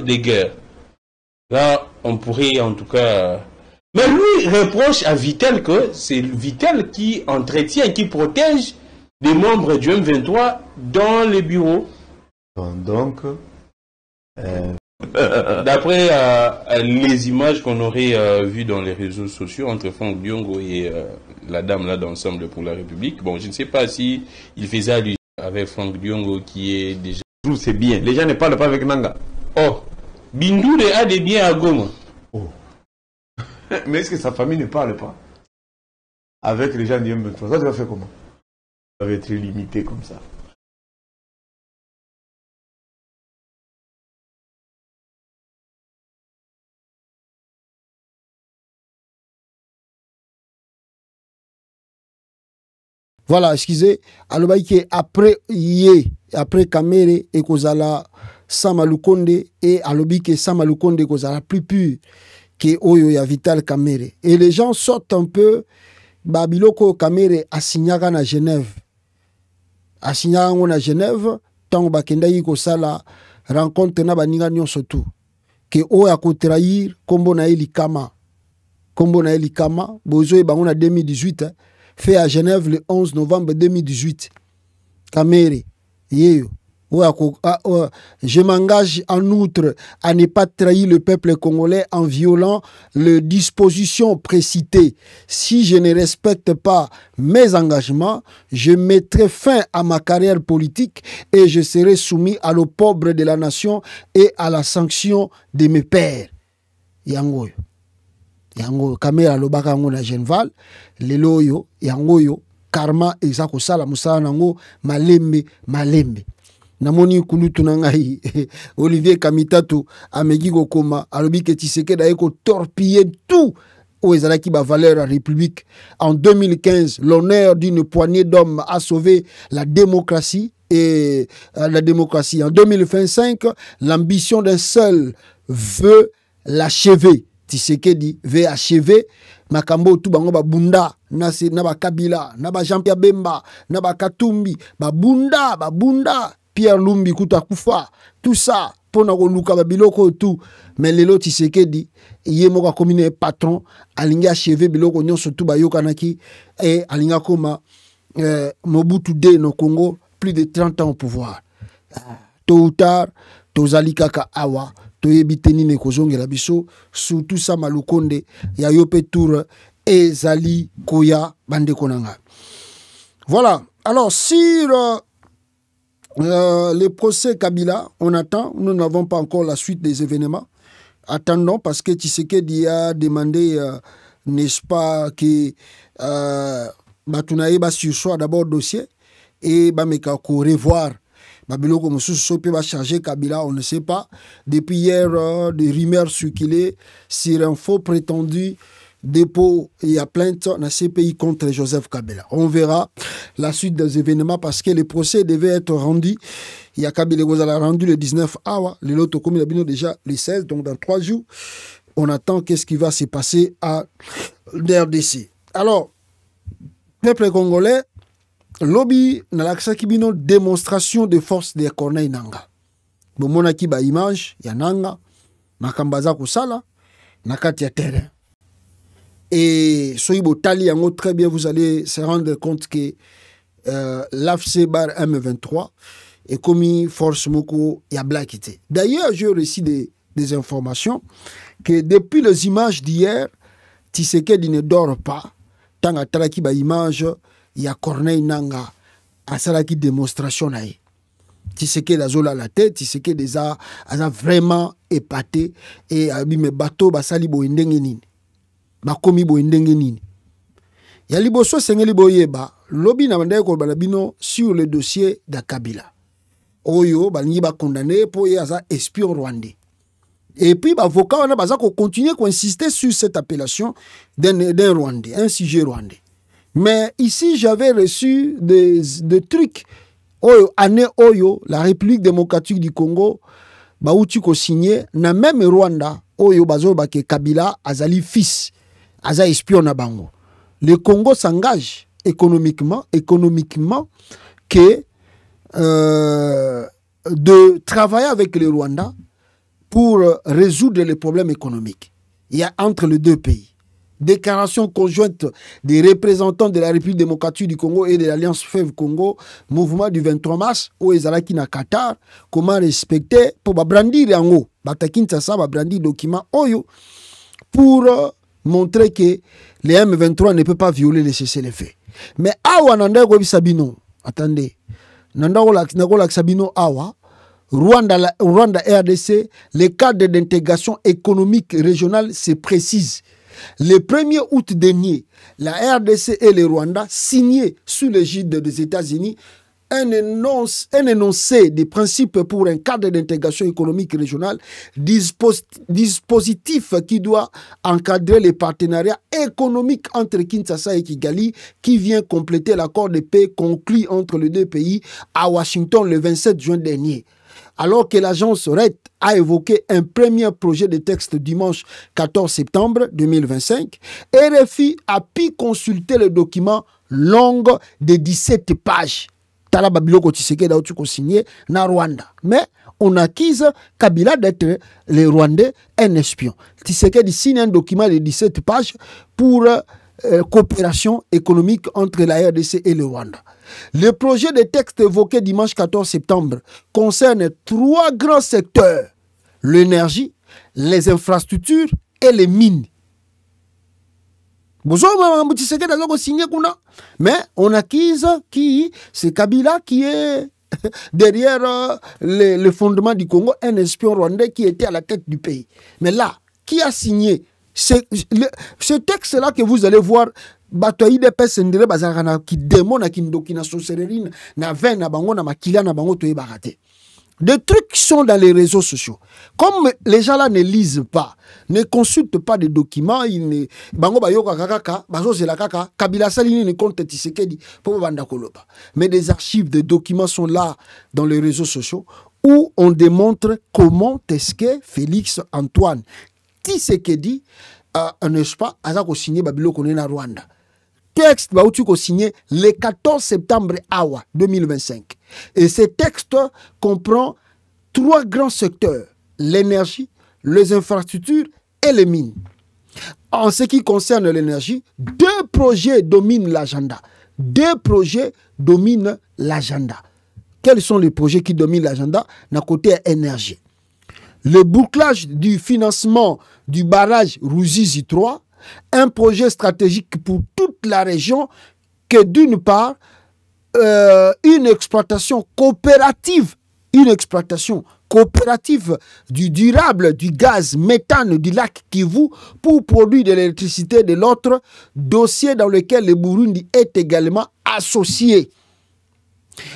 Des guerres. Là, on pourrait en tout cas... Mais lui reproche à Vital que c'est Vital qui entretient, qui protège des membres du M23 dans les bureaux. Donc, d'après les images qu'on aurait vues dans les réseaux sociaux entre Franck Diongo et la dame là d'Ensemble pour la République, bon, je ne sais pas si il faisait allusion avec Franck Diongo qui est déjà... C'est bien, les gens ne parlent pas avec Nanga. Oh, Bindoulé a des biens à Goma. Oh. Mais est-ce que sa famille ne parle pas avec les gens du M23? Ça, tu vas faire comment? Ça va être limité comme ça. Voilà, excusez. Alobaïke après après Kamerhe et Kozala Samalukonde et Alobike Samalukonde Kozala plus pur que Oyo ya Vital Kamerhe. Et les gens sortent un peu Babiloko Kamerhe asignaga na Genève. Asignaga na Genève, tant bakenda yi kosala rencontre na baninga nyonso tout. Que Oya ko trahir kombo na Elikama. Kombo na Elikama, bozo e bango na 2018. Fait à Genève le 11 novembre 2018. Kamerhe, je m'engage en outre à ne pas trahir le peuple congolais en violant les dispositions précitées. Si je ne respecte pas mes engagements, je mettrai fin à ma carrière politique et je serai soumis à l'opprobre de la nation et à la sanction de mes pairs. Yango. Yango Kamerhe alobaka yango na Genval lelo oyo yango yo karma eza kosala musala nango malembe namoni kulutu na ngai Olivier Kamitatu ameki kokoma alobi ke Tshisekedi aye ko torpiller tout oyo ezalaki ba valeur à République. En 2015 l'honneur d'une poignée d'hommes a sauvé la démocratie et la démocratie. En 2025 l'ambition d'un seul veut l'achever. Tshisekedi veut achever makambo tout bango babunda na ba Kabila na ba Jean-Pierre Bemba na ba Katumbi babunda Pierre Lumbi kuta kufa tout ça pona ko luka babiloko tout. Mais lelo Tshisekedi ye moka komine patron alingi achever biloko nyonso tout bayokanaki et alinga koma Mobutu de no Congo plus de 30 ans au pouvoir. Tôt ou tard tozali kaka awa toyebiteni ne kozongela biso surtout ça Malukonde ya yope tour ezali koya bande konanga. Voilà. Alors sur le procès Kabila, on attend, nous n'avons pas encore la suite des événements. Attendons parce que Tshisekedi a demandé n'est-ce pas que batunaye ba sursoir d'abord dossier et ba meka ko revoir Babiloko Moussousou peut charger Kabila, on ne sait pas. Depuis hier, des rumeurs circulaient sur un faux prétendu dépôt et à plainte dans CPI contre Joseph Kabila. On verra la suite des événements parce que le procès devait être rendu. Il y a Kabila qui a rendu le 19 août, le lot commun déjà le 16, donc dans 3 jours. On attend qu'est-ce qui va se passer à l'RDC. Alors, peuple congolais, lobby nalakisaki bino démonstration de force de Corneille Nanga. Bomonaki ba image ya Nanga makambaza kosala na kati ya terrain. Et soyi botali yango très bien, vous allez se rendre compte que l'AFC bar M23 est commis force moko ya blakité. D'ailleurs, j'ai reçu des informations que depuis les images d'hier, Tshisekedi ne dort pas. Tant à Talaki ba image, il y a Corneille Nanga à Salaki démonstration naïe. Tshisekedi a zola la tête, Tshisekedi a vraiment épaté et a mis mes bateaux basali bo ndenge nini. Ba komi bo ndenge nini. Ya liboso sengeli boyeba, lobi na mandaye ko balabino sur le dossier d'Akabila. Oyo balingi ba condamné pour y avoir espion rwandais. Et puis l'avocat on a besoin qu'on continue à insister sur cette appellation d'un Rwandais, un sujet rwandais. Mais ici j'avais reçu des trucs. Oyo année Oyo, la République démocratique du Congo, baouti ko signé na même Rwanda, Oyo bazo ba ke Kabila azali fils, aza espion na bango. Le Congo s'engage économiquement que de travailler avec le Rwanda pour résoudre les problèmes économiques. Il y a entre les deux pays. Déclaration conjointe des représentants de la République démocratique du Congo et de l'Alliance FEV Congo, mouvement du 23 mars, où ils allaient na Qatar, comment respecter, pour brandir en haut, batakin ça va brandir document Oyo, pour montrer que les M23 ne peuvent pas violer les cessez-le-feu. Mais awa nanda ko bisabino, attendez, nanda ko sabino awa, Rwanda RDC, les cadres d'intégration économique régionale se précisent. Le 1er août dernier, la RDC et le Rwanda signaient sous l'égide des États-Unis un énoncé des principes pour un cadre d'intégration économique régionale, dispositif qui doit encadrer les partenariats économiques entre Kinshasa et Kigali, qui vient compléter l'accord de paix conclu entre les deux pays à Washington le 27 juin dernier. Alors que l'agence RED a évoqué un premier projet de texte dimanche 14 septembre 2025, RFI a pu consulter le document long de 17 pages. Tala Babiloko Tshisekedi a signé na Rwanda. Mais on accuse Kabila d'être le Rwandais un espion. Tshisekedi signe un document de 17 pages pour coopération économique entre la RDC et le Rwanda. Le projet de texte évoqué dimanche 14 septembre concerne 3 grands secteurs: l'énergie, les infrastructures et les mines. Mais on accuse qui c'est Kabila qui est derrière le fondement du Congo, un espion rwandais qui était à la tête du pays. Mais là, qui a signé ce texte-là que vous allez voir, qui démontre des trucs qui sont dans les réseaux sociaux. Comme les gens là ne lisent pas, ne consultent pas des documents, ils ne mais des archives de documents sont là dans les réseaux sociaux où on démontre comment est-ce que Félix Antoine Tshisekedi n'est-ce pas, a signé Babilo Konena Rwanda. Texte signé le 14 septembre 2025. Et ce texte comprend 3 grands secteurs: l'énergie, les infrastructures et les mines. En ce qui concerne l'énergie, 2 projets dominent l'agenda. 2 projets dominent l'agenda. Quels sont les projets qui dominent l'agenda? D'un côté, énergie. Le bouclage du financement du barrage Ruzizi 3, un projet stratégique pour toute la région, que d'une part, une exploitation coopérative du durable du gaz méthane du lac Kivu pour produire de l'électricité, de l'autre, dossier dans lequel le Burundi est également associé.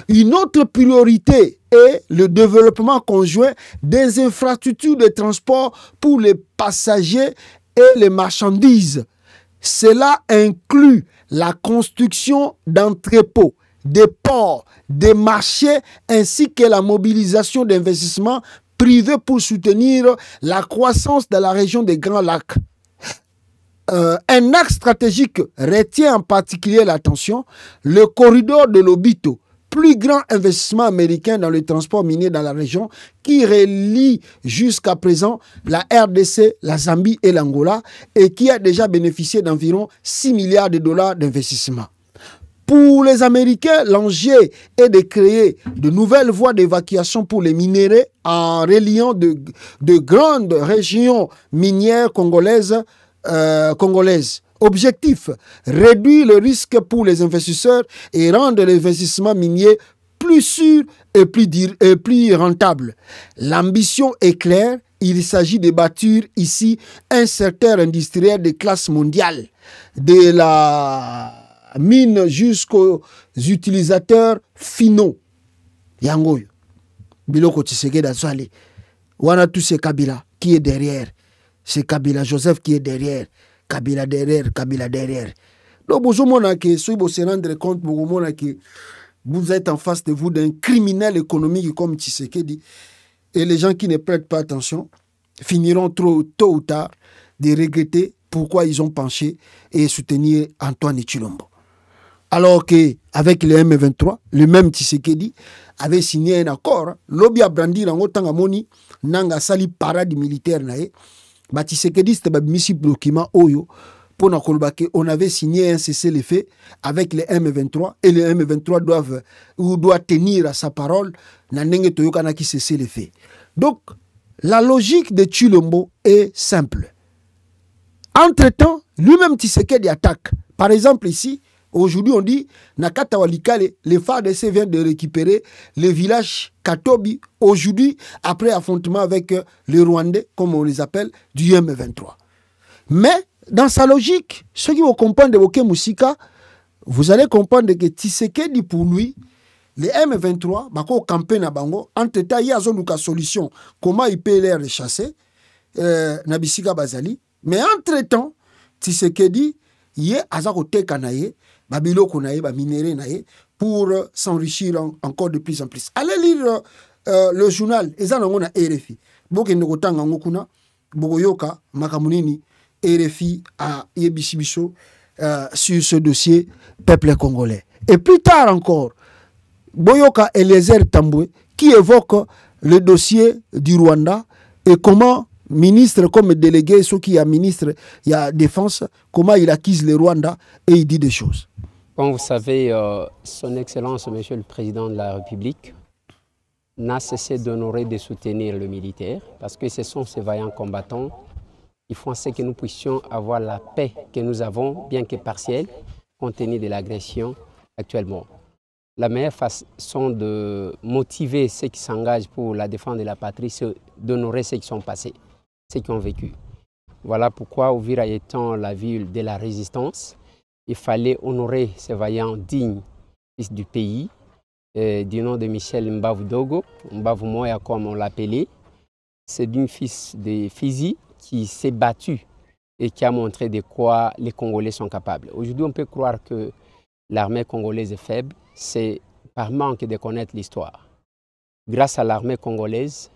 Une autre priorité est le développement conjoint des infrastructures de transport pour les passagers et les marchandises. Cela inclut la construction d'entrepôts, des ports, des marchés ainsi que la mobilisation d'investissements privés pour soutenir la croissance de la région des Grands Lacs. Un axe stratégique retient en particulier l'attention: le corridor de Lobito, plus grand investissement américain dans le transport minier dans la région, qui relie jusqu'à présent la RDC, la Zambie et l'Angola, et qui a déjà bénéficié d'environ 6 milliards de dollars d'investissement. Pour les Américains, l'enjeu est de créer de nouvelles voies d'évacuation pour les minéraux en reliant de grandes régions minières congolaises. Objectif, réduire le risque pour les investisseurs et rendre l'investissement minier plus sûr et plus rentable. L'ambition est claire, il s'agit de bâtir ici un secteur industriel de classe mondiale, de la mine jusqu'aux utilisateurs finaux. Yangoyo, Biloko Tshisekedi Azali, wana tous ces Kabila qui est derrière, c'est Kabila Joseph qui est derrière. Kabila derrière. Donc, vous se rendre compte, vous êtes en face de vous d'un criminel économique comme Tshisekedi. Et les gens qui ne prêtent pas attention finiront tôt ou tard de regretter pourquoi ils ont penché et soutenir Antoine Tshilombo. Alors qu'avec le M23, le même Tshisekedi avait signé un accord. Lobby a brandi dans Tangamoni, Nanga Sali parade militaire. Tshisekedi c'était un document Oyo pour on avait signé un cessez-le-feu avec les M23 et les M23 doit tenir à sa parole qui cessez-le-feu. Donc la logique de Tshilombo est simple. Entre-temps, lui-même Tshisekedi attaque. Par exemple ici, aujourd'hui on dit Nakata Walikale, les FARDC viennent de récupérer le village Katobi aujourd'hui après affrontement avec les Rwandais, comme on les appelle, du M23. Mais dans sa logique, ceux qui vont comprendre de Boké Moussika, vous allez comprendre que Tshisekedi pour lui, les M23, bako campé na bango, entre-temps, il y a une solution. Comment il peut les rechasser, Nabisika Bazali. Mais entre-temps, Tshisekedi, il y a Azakote Kanaye, Babilo Konaye, Baminere Naye, pour s'enrichir encore de plus en plus. Allez lire le journal, Ezanangona RFI. Boke Ndokotanga Ngokuna, Bogoyoka, Makamunini, RFI à Yebisibiso sur ce dossier peuple congolais. Et plus tard encore, Boyoka Eliezer Tambwe qui évoque le dossier du Rwanda et comment ministre comme délégué, ce qui est ministre, il y a défense, comment il accuse le Rwanda et il dit des choses. Comme vous savez, son Excellence, Monsieur le Président de la République, n'a cessé d'honorer et de soutenir le militaire parce que ce sont ces vaillants combattants qui font ce que nous puissions avoir la paix que nous avons, bien que partielle, compte tenu de l'agression actuellement. La meilleure façon de motiver ceux qui s'engagent pour la défense de la patrie, c'est d'honorer ceux qui sont passés, ceux qui ont vécu. Voilà pourquoi, Uvira étant la ville de la résistance, il fallait honorer ces vaillants dignes du pays, du nom de Michel Mbavu Dogo, Mbavu Moya comme on l'appelait. C'est d'une fils de Fizi qui s'est battu et qui a montré de quoi les Congolais sont capables. Aujourd'hui, on peut croire que l'armée congolaise est faible, c'est par manque de connaître l'histoire. Grâce à l'armée congolaise,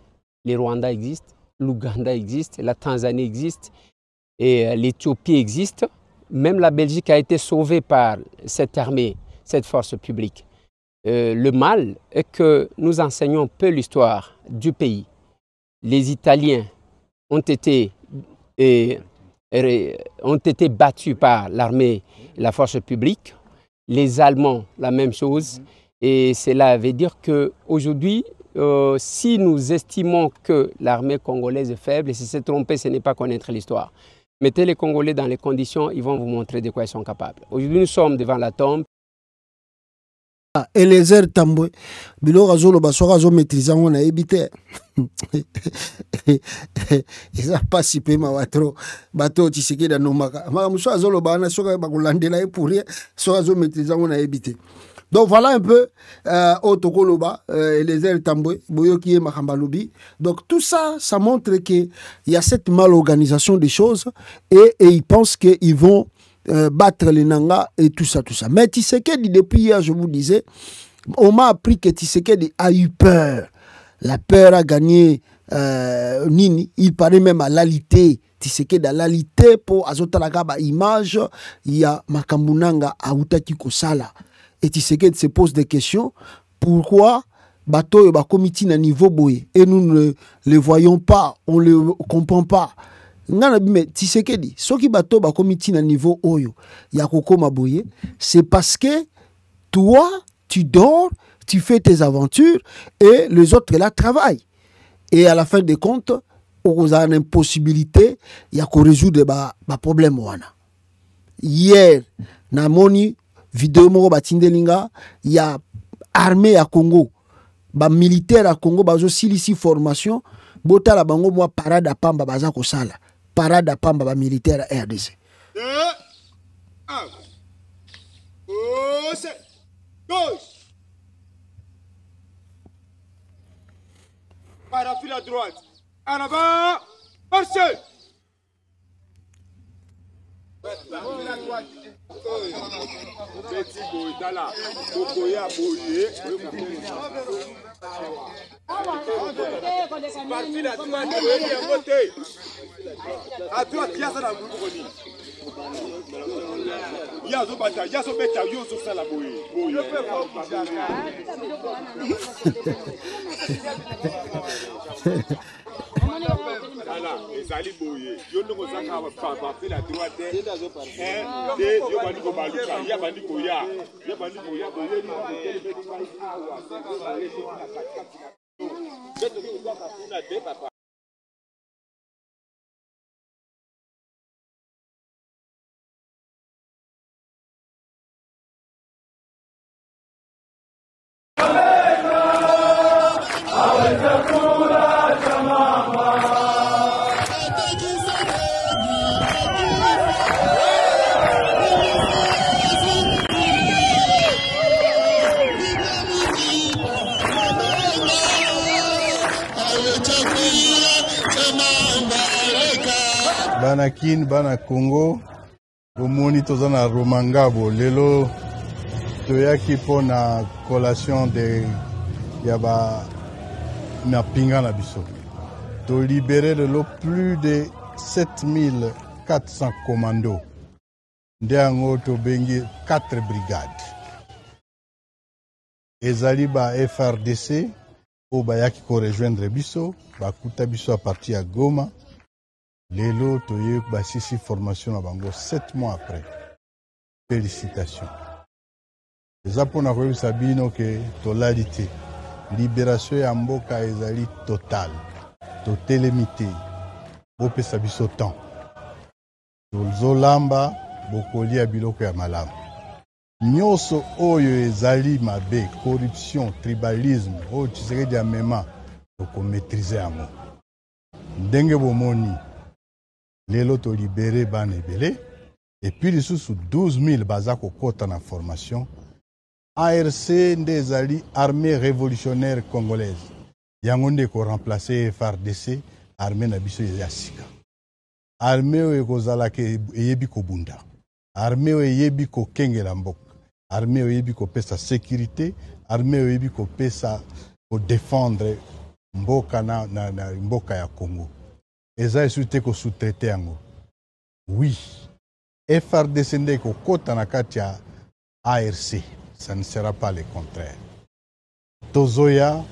les Rwandais existent, l'Ouganda existe, la Tanzanie existe et l'Éthiopie existe. Même la Belgique a été sauvée par cette armée, cette force publique. Le mal est que nous enseignons peu l'histoire du pays. Les Italiens ont été battus par l'armée et la force publique. Les Allemands, la même chose. Et cela veut dire qu'aujourd'hui, si nous estimons que l'armée congolaise est faible, et si c'est trompé, ce n'est pas connaître l'histoire. Mettez les Congolais dans les conditions, ils vont vous montrer de quoi ils sont capables. Aujourd'hui, nous sommes devant la tombe. Eliezer Tambwe, biloko azoloba soki azomaîtrise yango nayebi te. Eza pasi mpe mawa tro bato Tshisekedi anomaka makambo soki azoloba wana soki bakolandela ye pour rien soki azomaîtrise yango nayebi te. Donc voilà un peu Otokoloba, Eliezer Tambwe, Boyoki et Makambalobi. Donc tout ça, ça montre qu'il y a cette malorganisation des choses et ils pensent qu'ils vont battre les Nanga et tout ça, tout ça. Mais Tshisekedi, depuis hier, je vous disais, on m'a appris que Tshisekedi a eu peur. La peur a gagné Nini. Il paraît même à l'alité. Tshisekedi a l'alité pour Azotalagaba image. Il y a Makambunanga à Outaki Kosala. Et Tshisekedi se pose des questions. Pourquoi bateau et comité à niveau boye et nous ne le voyons pas, on ne le comprend pas. Mais Tshisekedi, ce qui bateau ba comité à niveau oyo ya kokoma boye, c'est parce que Toi, tu dors, tu fais tes aventures et les autres là travaillent. Et à la fin des comptes, on a une impossibilité, il y a qu'on résoudre des problèmes. Hier, na moni vidéo moko batindelinga, il y a armée à Congo, militaire à Congo, bazo silisi formation, bota la bango moi parade à pamba baza ko sala. Parade à pamba militaire à RDC. Parafile à droite. En avant, marchez. Parafile à droite. Petit boy, là. Bokoya boye. Parafile à droite. À droite, il y a ça dans le groupe. Il y a Zobata, il y a Zobeta, il y a Zobata la boye. Voilà, les alliés boyés. Yo ne sais pas faire la droite. Yo bandi ko baluka, ya bandi ko ya. Ya bandi ko ya boyé ni. Banakin, Bana Congo, bomoni tozana Romangabo, lelo toyaki po na collation de yaba na pinga na biso. To libérer lelo plus de 7400 commandos. Nde yango to bengi 4 brigades. Ezali ba FRDC o bayaki ko rejoindre biso, bakuta biso a partir à Goma. Lelo toye basisi formation na bango 7 mois après. Félicitations. Eza pona koyebisa bino ke tolali te. Libération ya mboka ezali totale. Totelemi te. Bopesa biso temps. Tozolamba bokolia biloko ya malamu. Nyonso oyo ezali mabe, corruption, tribalisme, oyo Tshisekedi amema, tokomaîtriser yango. Ndenge bomoni, lelo to libéré bana ebele, et puis lisusu 12 000 baza kokota na formation. ARC nde ezali armée révolutionnaire congolaise. Yango nde ko remplacer FARDC, armée na biso ya sika. Armée oyo ekozalaka eyebi kobunda. Armée oyo eyebi kokengela mboka. Armée oyo eyebi kopesa sécurité. Armée oyo eyebi kopesa ko défendre mboka na mboka ya Congo. Eza esu te ko sous-traiter yango. Oui. FARDC nde kokota na kati ya ARC. Ça ne sera pas le contraire. Tozoya,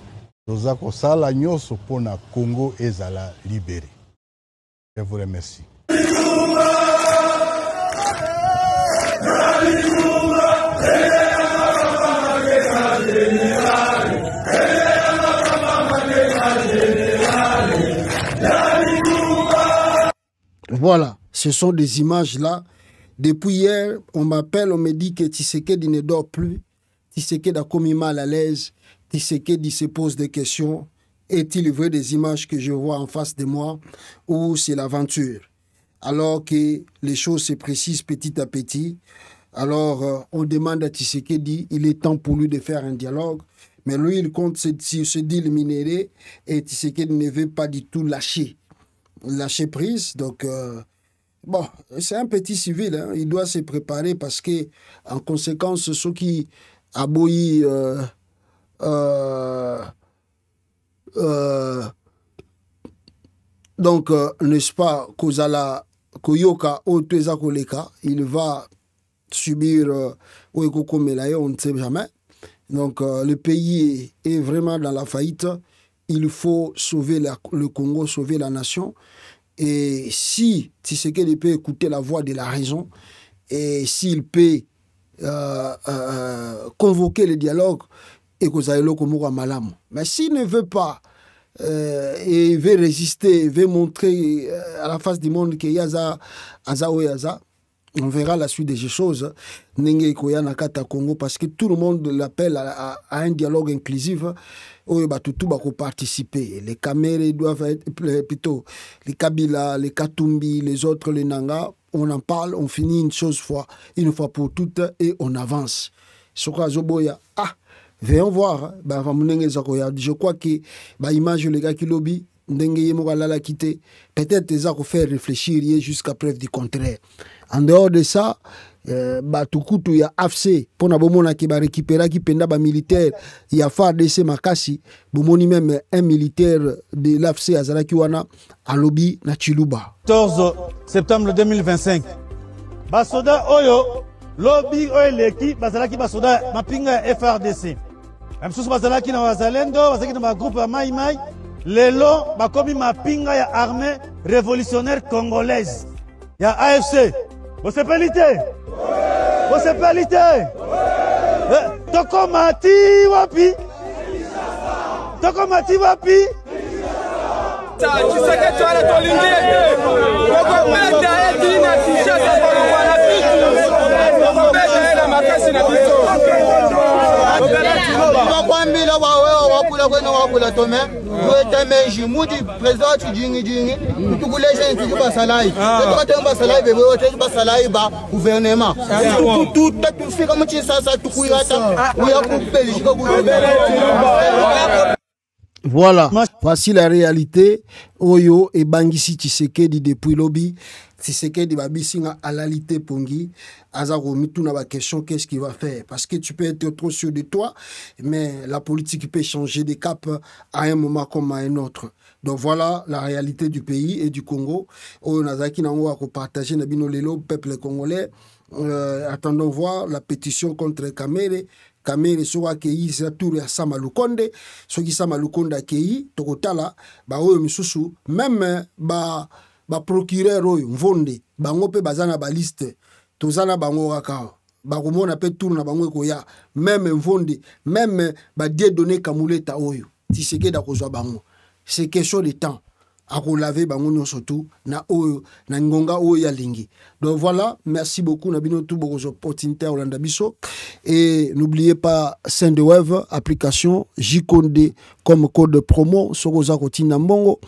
toza kosala nyonso pona Congo ezala libéré. Je vous remercie. Voilà, ce sont des images-là. Depuis hier, on m'appelle, on me dit que Tshisekedi ne dort plus. Tshisekedi a commis mal à l'aise. Tshisekedi se pose des questions. Est-il vrai des images que je vois en face de moi ou c'est l'aventure? Alors que les choses se précisent petit à petit. Alors, on demande à Tshisekedi, il est temps pour lui de faire un dialogue. Mais lui, il compte se déliminer et Tshisekedi ne veut pas du tout lâcher prise. Donc, bon, c'est un petit civil, hein. Il doit se préparer parce que, en conséquence, ceux qui aboyent donc, n'est-ce pas, Kozala, Koyoka, Oteza Koleka, il va subir Oekoko Melaye, on ne sait jamais. Donc, le pays est vraiment dans la faillite. Il faut sauver le Congo, sauver la nation. Et si Tshisekedi peut écouter la voix de la raison, et s'il peut convoquer le dialogue et que ça comme malam. Mais s'il ne veut pas et veut résister, veut montrer à la face du monde qu'il y a Yaza, on verra la suite des choses. Nenge Koya Nakata Congo, parce que tout le monde l'appelle à un dialogue inclusif où tout va participer. Les Kamere doivent être plutôt les Kabila, les Katumbi, les autres, les Nanga. On en parle, on finit une fois pour toutes et on avance. Venons voir. Je crois que l'image les gars qui lobby, peut-être ça va faire réfléchir jusqu'à preuve du contraire. En dehors de ça, il y a AFC pour récupérer qui penda militaire, il y a FARDC Makasi, même un militaire de l'AFC Azarakiwana à lobby na Chiluba. 14 septembre 2025. Basoda Oyo, lobby Oyo leki, Bazalaki Basoda, mapinga FRDC. Même chose Bazalaki na Wazalendo, Bazalaki na groupe Mai Mai, lelo bakomi mapinga ya armée révolutionnaire congolaise. Ya AFC. Vous êtes pénité? Vous êtes pénité? Tokomati wapi? Tokomati wapi? Voilà, voici la réalité. Oyo et Bangisi Tshisekedi depuis lobby. Tshisekedi Babisinga à l'alité Pongi. Azaro Mituna la question qu'est-ce qu'il va faire? Parce que tu peux être trop sûr de toi, mais la politique peut changer de cap à un moment comme à un autre. Donc voilà la réalité du pays et du Congo. Oyo Nazaki Nango a partager Nabino Lelo, peuple congolais. Attendons voir la pétition contre Kamere. Kamere soa kei sa tour ya Samalukonde, soki Samalukonde kei tokotala ba oyo misusu même ba procureur oyo Mvonde bango pe bazana ba liste tozana bango kaka ba komona pe tour na bango koya même Mvonde même ba Dieudonné Kamuleta oyo Tshisekedi akozwa bango. C'est question de temps. Ako laver bango surtout na oyo na ngonga oyo ya lingi. Donc voilà, merci beaucoup na bino tout beaucoup opportunité Olanda biso et n'oubliez pas Sendwave application Jikonde comme code promo sokoza kotina mbongo.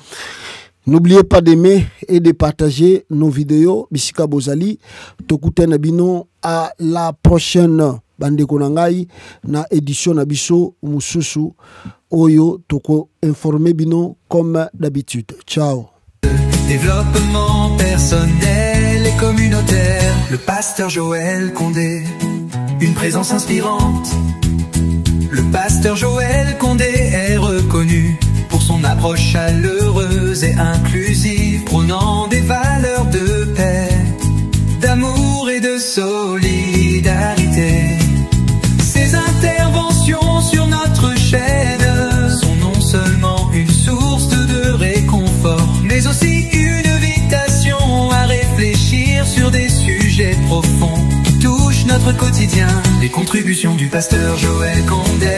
N'oubliez pas d'aimer et de partager nos vidéos bisika bozali tokute na bino à la prochaine bande konangai na édition na biso mususu Oyo toko informé bino comme d'habitude. Ciao. Développement personnel et communautaire. Le pasteur Joël Condé, une présence inspirante. Le pasteur Joël Condé est reconnu pour son approche chaleureuse et inclusive, prônant des valeurs de paix, d'amour et de solidarité. Ses interventions sur notre chaîne sont non seulement une source de réconfort, mais aussi une invitation à réfléchir sur des sujets profonds qui touchent notre quotidien. Les contributions du pasteur Joël Condé,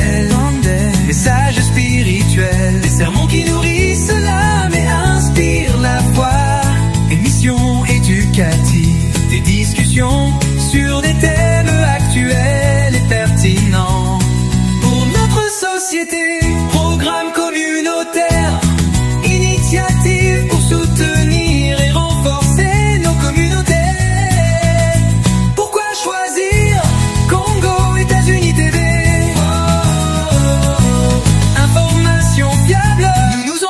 messages spirituels, des sermons qui nourrissent l'âme et inspirent la foi, émissions éducatives, des discussions sur des thèmes actuels et pertinents pour notre société. Programme communautaire, initiative pour soutenir et renforcer nos communautés. Pourquoi choisir Congo États-Unis TV? Information fiable, nous nous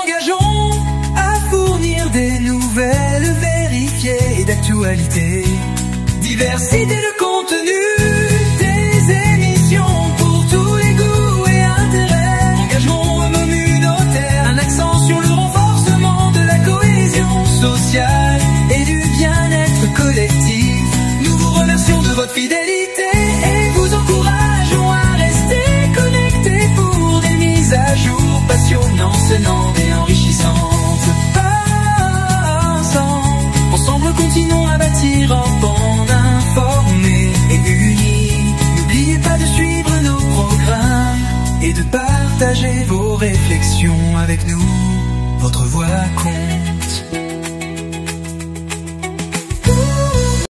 partagez vos réflexions avec nous. Votre voix compte.